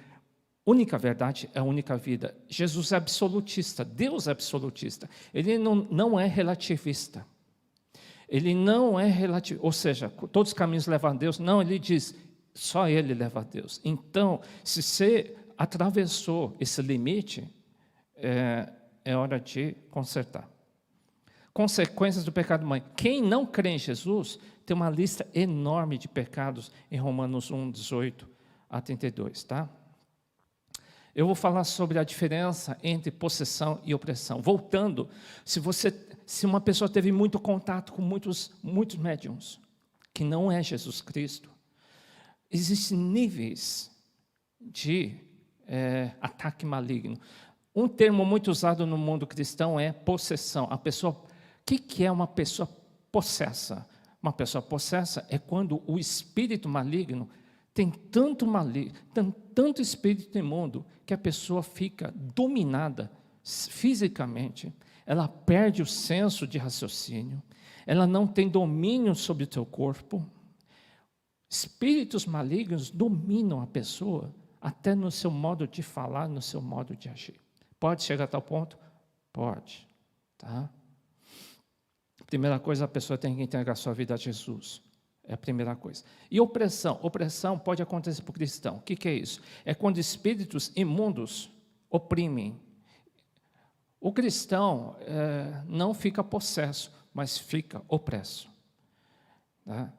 única verdade é a única vida. Jesus é absolutista, Deus é absolutista. Ele não é relativista. Ele não é relativista, ou seja, todos os caminhos levam a Deus. Não, ele diz, só ele leva a Deus. Então, se você atravessou esse limite, é hora de consertar. Consequências do pecado-mãe. Quem não crê em Jesus tem uma lista enorme de pecados em Romanos 1, 18 a 32, tá? Eu vou falar sobre a diferença entre possessão e opressão. Voltando, se uma pessoa teve muito contato com muitos médiuns, que não é Jesus Cristo, existem níveis de ataque maligno. Um termo muito usado no mundo cristão é possessão. O que é uma pessoa possessa? Uma pessoa possessa é quando o espírito maligno tem tanto espírito imundo que a pessoa fica dominada fisicamente, ela perde o senso de raciocínio, ela não tem domínio sobre o teu corpo. Espíritos malignos dominam a pessoa até no seu modo de falar, no seu modo de agir. Pode chegar a tal ponto? Pode. Tá? Primeira coisa, a pessoa tem que entregar sua vida a Jesus. É a primeira coisa. E opressão. Opressão pode acontecer para o cristão. O que é isso? É quando espíritos imundos oprimem. O cristão não fica possesso, mas fica opresso. Tá?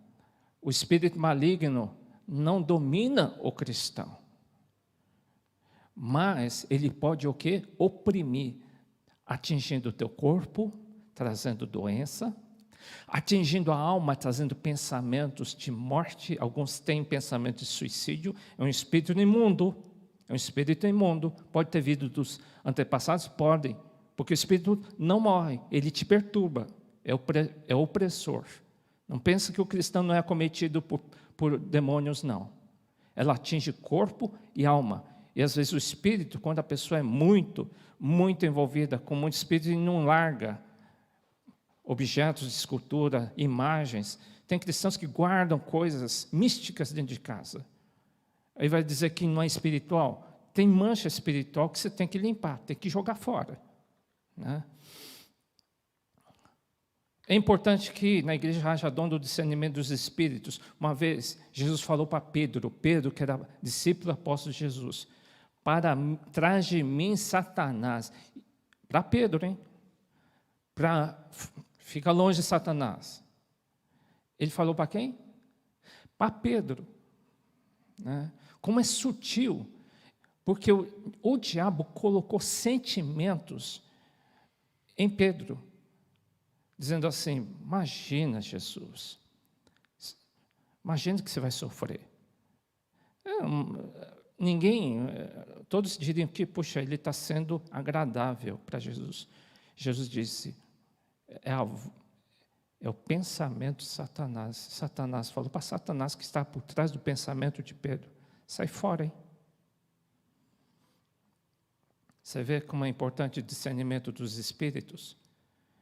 O espírito maligno não domina o cristão. Mas ele pode o quê? Oprimir, atingindo o teu corpo, trazendo doença, atingindo a alma, trazendo pensamentos de morte. Alguns têm pensamento de suicídio. É um espírito imundo. É um espírito imundo. Pode ter vindo dos antepassados? Podem. Porque o espírito não morre, ele te perturba. É opressor. Não pensa que o cristão não é acometido por demônios, não. Ela atinge corpo e alma. E às vezes o espírito, quando a pessoa é muito envolvida com muito espírito, e não larga objetos de escultura, imagens. Tem cristãos que guardam coisas místicas dentro de casa. Aí vai dizer que não é espiritual. Tem mancha espiritual que você tem que limpar, tem que jogar fora. Né? É importante que na igreja haja dom do discernimento dos espíritos. Uma vez, Jesus falou para Pedro, que era discípulo apóstolo de Jesus, para trás de mim, Satanás. Para Pedro, hein? Fica longe de Satanás. Ele falou para quem? Para Pedro. Né? Como é sutil, porque o diabo colocou sentimentos em Pedro, dizendo assim: imagina, Jesus, imagina que você vai sofrer. Todos diriam que, puxa, ele está sendo agradável para Jesus. Jesus disse, é o pensamento de Satanás. Satanás falou para Satanás, que está por trás do pensamento de Pedro: sai fora, hein? Você vê como é importante o discernimento dos espíritos?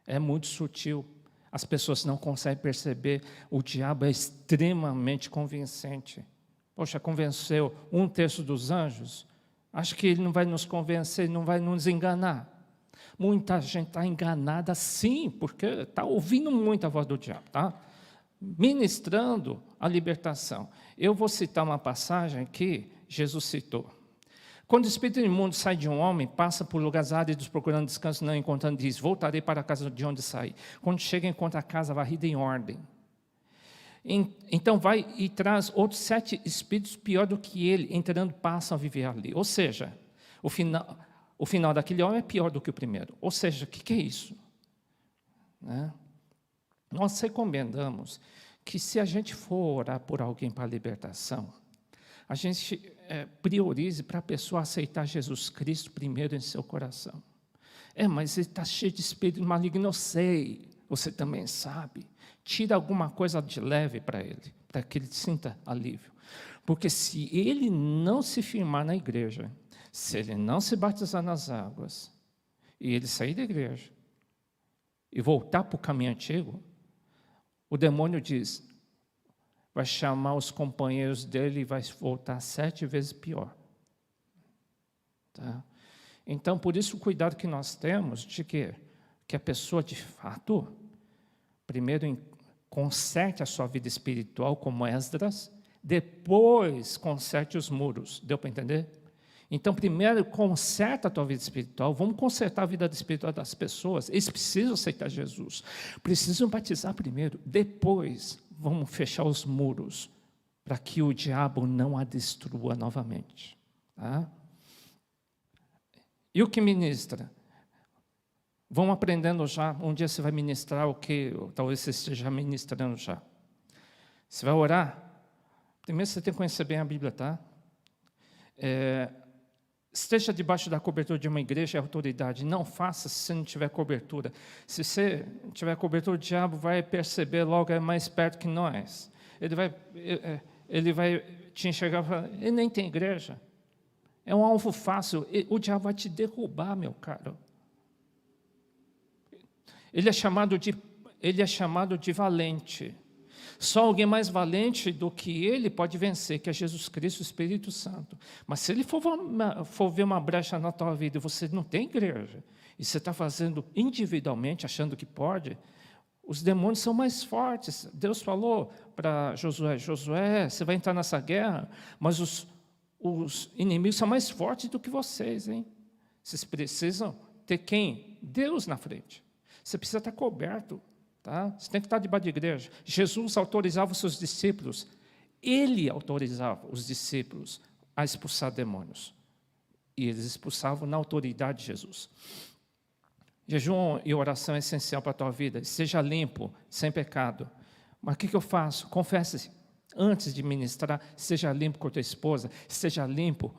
É muito sutil. As pessoas não conseguem perceber. O diabo é extremamente convincente. Poxa, convenceu 1/3 dos anjos. Acho que ele não vai nos convencer, não vai nos enganar. Muita gente está enganada, sim, porque está ouvindo muito a voz do diabo, tá? Ministrando a libertação. Eu vou citar uma passagem que Jesus citou. Quando o espírito imundo sai de um homem, passa por lugares áridos procurando descanso, não encontrando, diz: voltarei para a casa de onde saí. Quando chega, encontra a casa varrida em ordem. Então vai e traz outros 7 espíritos pior do que ele, entrando, passam a viver ali. Ou seja, o final daquele homem é pior do que o primeiro. Ou seja, o que é isso? Né? Nós recomendamos que, se a gente for orar por alguém para a libertação, a gente priorize para a pessoa aceitar Jesus Cristo primeiro em seu coração. Mas ele está cheio de espírito maligno, eu sei, você também sabe. Tira alguma coisa de leve para ele, para que ele sinta alívio. Porque se ele não se firmar na igreja, se ele não se batizar nas águas, e ele sair da igreja, e voltar para o caminho antigo, o demônio diz, vai chamar os companheiros dele e vai voltar 7 vezes pior. Tá? Então, por isso, o cuidado que nós temos de que a pessoa, de fato, primeiro conserte a sua vida espiritual, como Esdras, depois conserte os muros. Deu para entender? Então, primeiro, conserta a tua vida espiritual. Vamos consertar a vida espiritual das pessoas. Eles precisam aceitar Jesus. Precisam batizar primeiro. Depois, vamos fechar os muros para que o diabo não a destrua novamente. Tá? E o que ministra? Vão aprendendo já. Um dia você vai ministrar o que talvez você esteja ministrando já. Você vai orar. Primeiro você tem que conhecer bem a Bíblia, tá? Esteja debaixo da cobertura de uma igreja e autoridade. Não faça se você não tiver cobertura. Se você tiver cobertura, o diabo vai perceber logo, é mais perto que nós. Ele vai te enxergar e falar, ele nem tem igreja. É um alvo fácil. O diabo vai te derrubar, meu caro. Ele é chamado de valente. Só alguém mais valente do que ele pode vencer, que é Jesus Cristo, o Espírito Santo. Mas se ele for ver uma brecha na tua vida e você não tem igreja, e você está fazendo individualmente, achando que pode, Os demônios são mais fortes. Deus falou para Josué, Josué, você vai entrar nessa guerra, mas os inimigos são mais fortes do que vocês, hein? Vocês precisam ter quem? Deus na frente. Você precisa estar coberto, tá? Você tem que estar debaixo de igreja. Jesus autorizava os seus discípulos, ele autorizava os discípulos a expulsar demônios. E eles expulsavam na autoridade de Jesus. Jejum e oração é essencial para a tua vida. Seja limpo, sem pecado. Mas o que eu faço? Confesse antes de ministrar. Seja limpo com a tua esposa. Seja limpo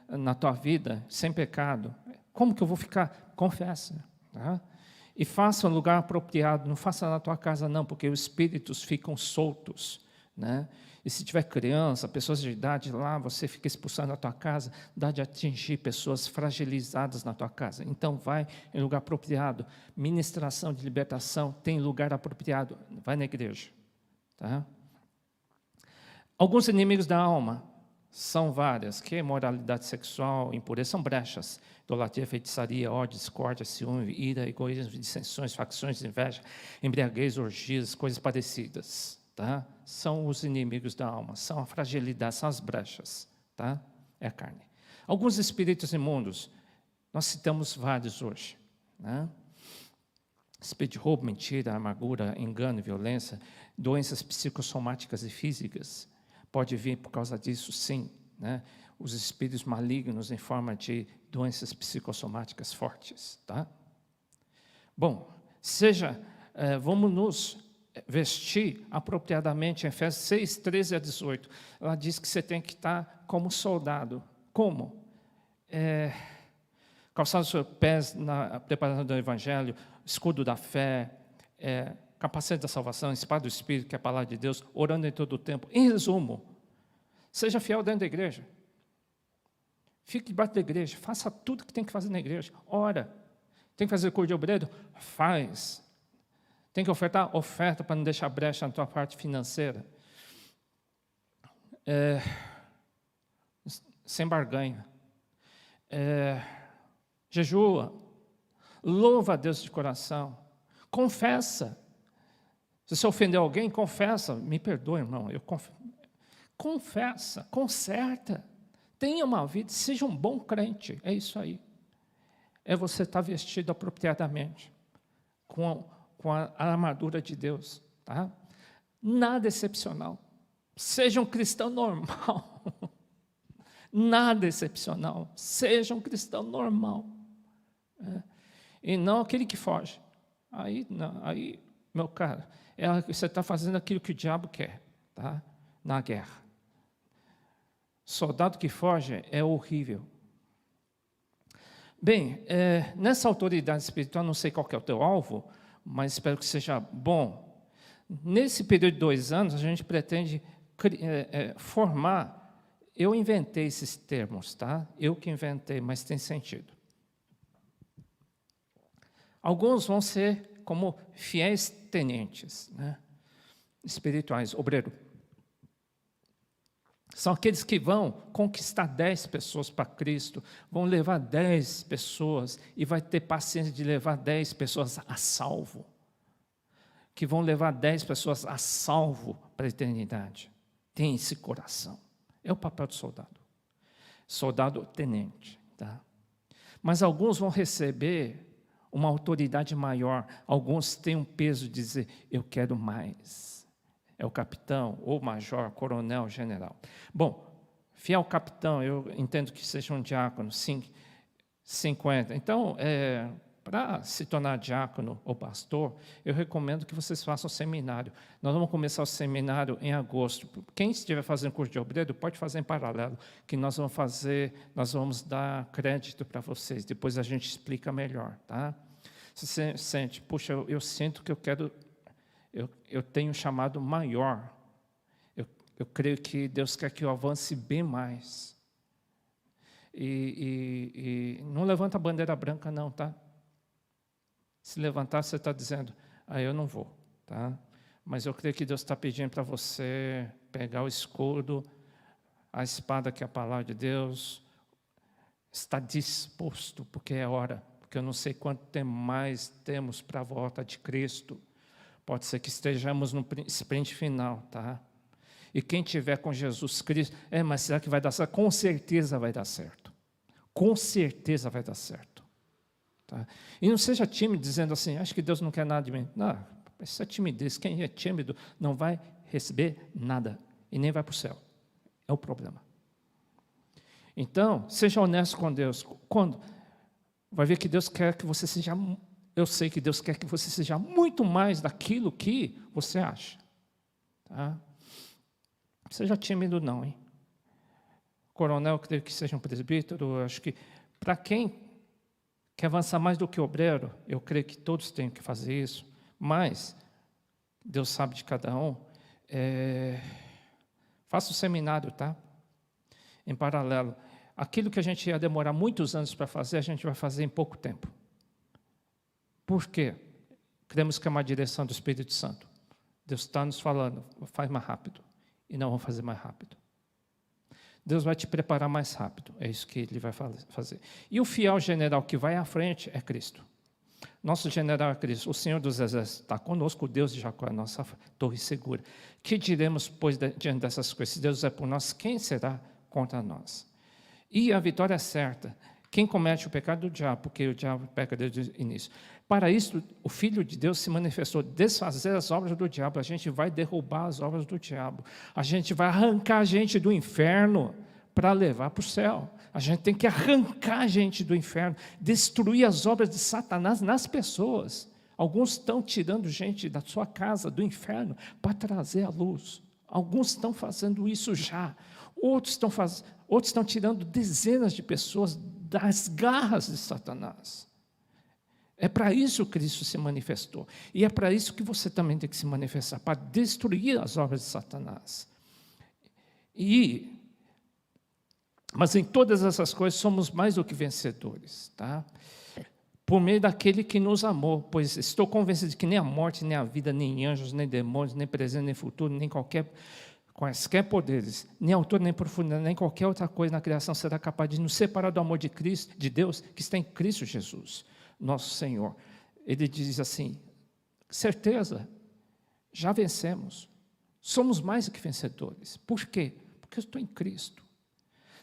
na tua vida, sem pecado. Como que eu vou ficar? Confessa. Tá? E faça um lugar apropriado. Não faça na tua casa, não, porque os espíritos ficam soltos. Né? E se tiver criança, pessoas de idade lá, você fica expulsando da tua casa, dá de atingir pessoas fragilizadas na tua casa. Então vai em lugar apropriado. Ministração de libertação tem lugar apropriado. Vai na igreja. Tá? Alguns inimigos da alma são várias, que é moralidade sexual, impureza, são brechas. Idolatria, feitiçaria, ódio, discórdia, ciúme, ira, egoísmo, dissensões, facções, inveja, embriaguez, orgias, coisas parecidas. Tá? São os inimigos da alma, são a fragilidade, são as brechas, tá? É a carne. Alguns espíritos imundos, nós citamos vários hoje, né? Espírito de roubo, mentira, amargura, engano, violência, doenças psicossomáticas e físicas, pode vir por causa disso, sim, né? Os espíritos malignos em forma de doenças psicossomáticas fortes, tá? Bom, vamos nos vestir apropriadamente. Em Efésios 6, 13 a 18, ela diz que você tem que estar como soldado. Como? Calçar os seus pés na preparação do Evangelho, escudo da fé, capacete da salvação, espada do Espírito, que é a palavra de Deus, orando em todo o tempo. Em resumo, seja fiel dentro da igreja. Fique debaixo da igreja, faça tudo que tem que fazer na igreja. Ora, tem que fazer curso de obreiro? Faz. Tem que ofertar? Oferta para não deixar brecha na tua parte financeira. Sem barganha. Jejua. Louva a Deus de coração. Confessa. Se você ofendeu alguém, confessa. Me perdoe, irmão. Confessa, conserta. Tenha uma vida, seja um bom crente. É isso aí. É você estar vestido apropriadamente. Com a armadura de Deus, tá? Nada excepcional. Seja um cristão normal. Nada excepcional. Seja um cristão normal. E não aquele que foge. Aí, meu caro, você está fazendo aquilo que o diabo quer, tá? Na guerra. Soldado que foge é horrível. Bem, nessa autoridade espiritual, não sei qual que é o teu alvo, mas espero que seja bom. Nesse período de 2 anos, a gente pretende formar. Eu inventei esses termos, tá? Eu que inventei, mas tem sentido. Alguns vão ser como fiéis tenentes, né? Espirituais, obreiro. São aqueles que vão conquistar 10 pessoas para Cristo, vão levar 10 pessoas e vai ter paciência de levar 10 pessoas a salvo. Que vão levar 10 pessoas a salvo para a eternidade. Tem esse coração. É o papel do soldado. Soldado tenente. Tá? Mas alguns vão receber uma autoridade maior. Alguns têm um peso de dizer, eu quero mais. É o capitão, ou major, coronel, general. Bom, fiel capitão, eu entendo que seja um diácono, 50. Então, para se tornar diácono ou pastor, eu recomendo que vocês façam seminário. Nós vamos começar o seminário em agosto. Quem estiver fazendo curso de obreiro, pode fazer em paralelo, que nós vamos dar crédito para vocês. Depois a gente explica melhor, tá? Se você sente, puxa, eu sinto que eu tenho um chamado maior. Eu creio que Deus quer que eu avance bem mais. E não levanta a bandeira branca, não, tá? Se levantar, você está dizendo, eu não vou, tá? Mas eu creio que Deus está pedindo para você pegar o escudo, a espada que é a palavra de Deus, está disposto, porque é hora, porque eu não sei quanto tempo mais temos para a volta de Cristo. Pode ser que estejamos no sprint final, tá? E quem tiver com Jesus Cristo, mas será que vai dar certo? Com certeza vai dar certo. Com certeza vai dar certo. Tá? E não seja tímido dizendo assim, acho que Deus não quer nada de mim. Não, isso é timidez. Quem é tímido não vai receber nada e nem vai para o céu. É o problema. Então, seja honesto com Deus. Quando vai ver que Deus quer que você seja... Eu sei que Deus quer que você seja muito mais daquilo que você acha. Tá? Não seja tímido não, hein? Coronel, creio que seja um presbítero, acho que para quem quer avançar mais do que obreiro, eu creio que todos têm que fazer isso, mas Deus sabe de cada um. Faça o seminário, tá? Em paralelo. Aquilo que a gente ia demorar muitos anos para fazer, a gente vai fazer em pouco tempo. Por quê? Cremos que é uma direção do Espírito Santo. Deus está nos falando, faz mais rápido. E não vamos fazer mais rápido. Deus vai te preparar mais rápido. É isso que Ele vai fazer. E o fiel general que vai à frente é Cristo. Nosso general é Cristo. O Senhor dos Exércitos está conosco. O Deus de Jacó é a nossa torre segura. Que diremos, pois, diante dessas coisas? Se Deus é por nós, quem será contra nós? E a vitória é certa. Quem comete o pecado do diabo, porque o diabo peca desde o início. Para isso, o Filho de Deus se manifestou, desfazer as obras do diabo. A gente vai derrubar as obras do diabo. A gente vai arrancar a gente do inferno para levar para o céu. A gente tem que arrancar a gente do inferno, destruir as obras de Satanás nas pessoas. Alguns estão tirando gente da sua casa, do inferno, para trazer a luz. Alguns estão fazendo isso já. Outros estão tirando dezenas de pessoas das garras de Satanás. É para isso que Cristo se manifestou. E é para isso que você também tem que se manifestar, para destruir as obras de Satanás. Mas em todas essas coisas somos mais do que vencedores, tá? Por meio daquele que nos amou, pois estou convencido de que nem a morte, nem a vida, nem anjos, nem demônios, nem presente, nem futuro, nem quaisquer poderes, nem altura, nem profundidade, nem qualquer outra coisa na criação será capaz de nos separar do amor de Cristo, de Deus, que está em Cristo Jesus, nosso Senhor. Ele diz assim, certeza, já vencemos, somos mais do que vencedores. Por quê? Porque eu estou em Cristo.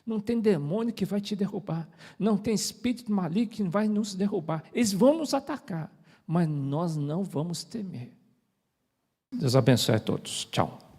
Não tem demônio que vai te derrubar, não tem espírito maligno que vai nos derrubar. Eles vão nos atacar, mas nós não vamos temer. Deus abençoe a todos. Tchau.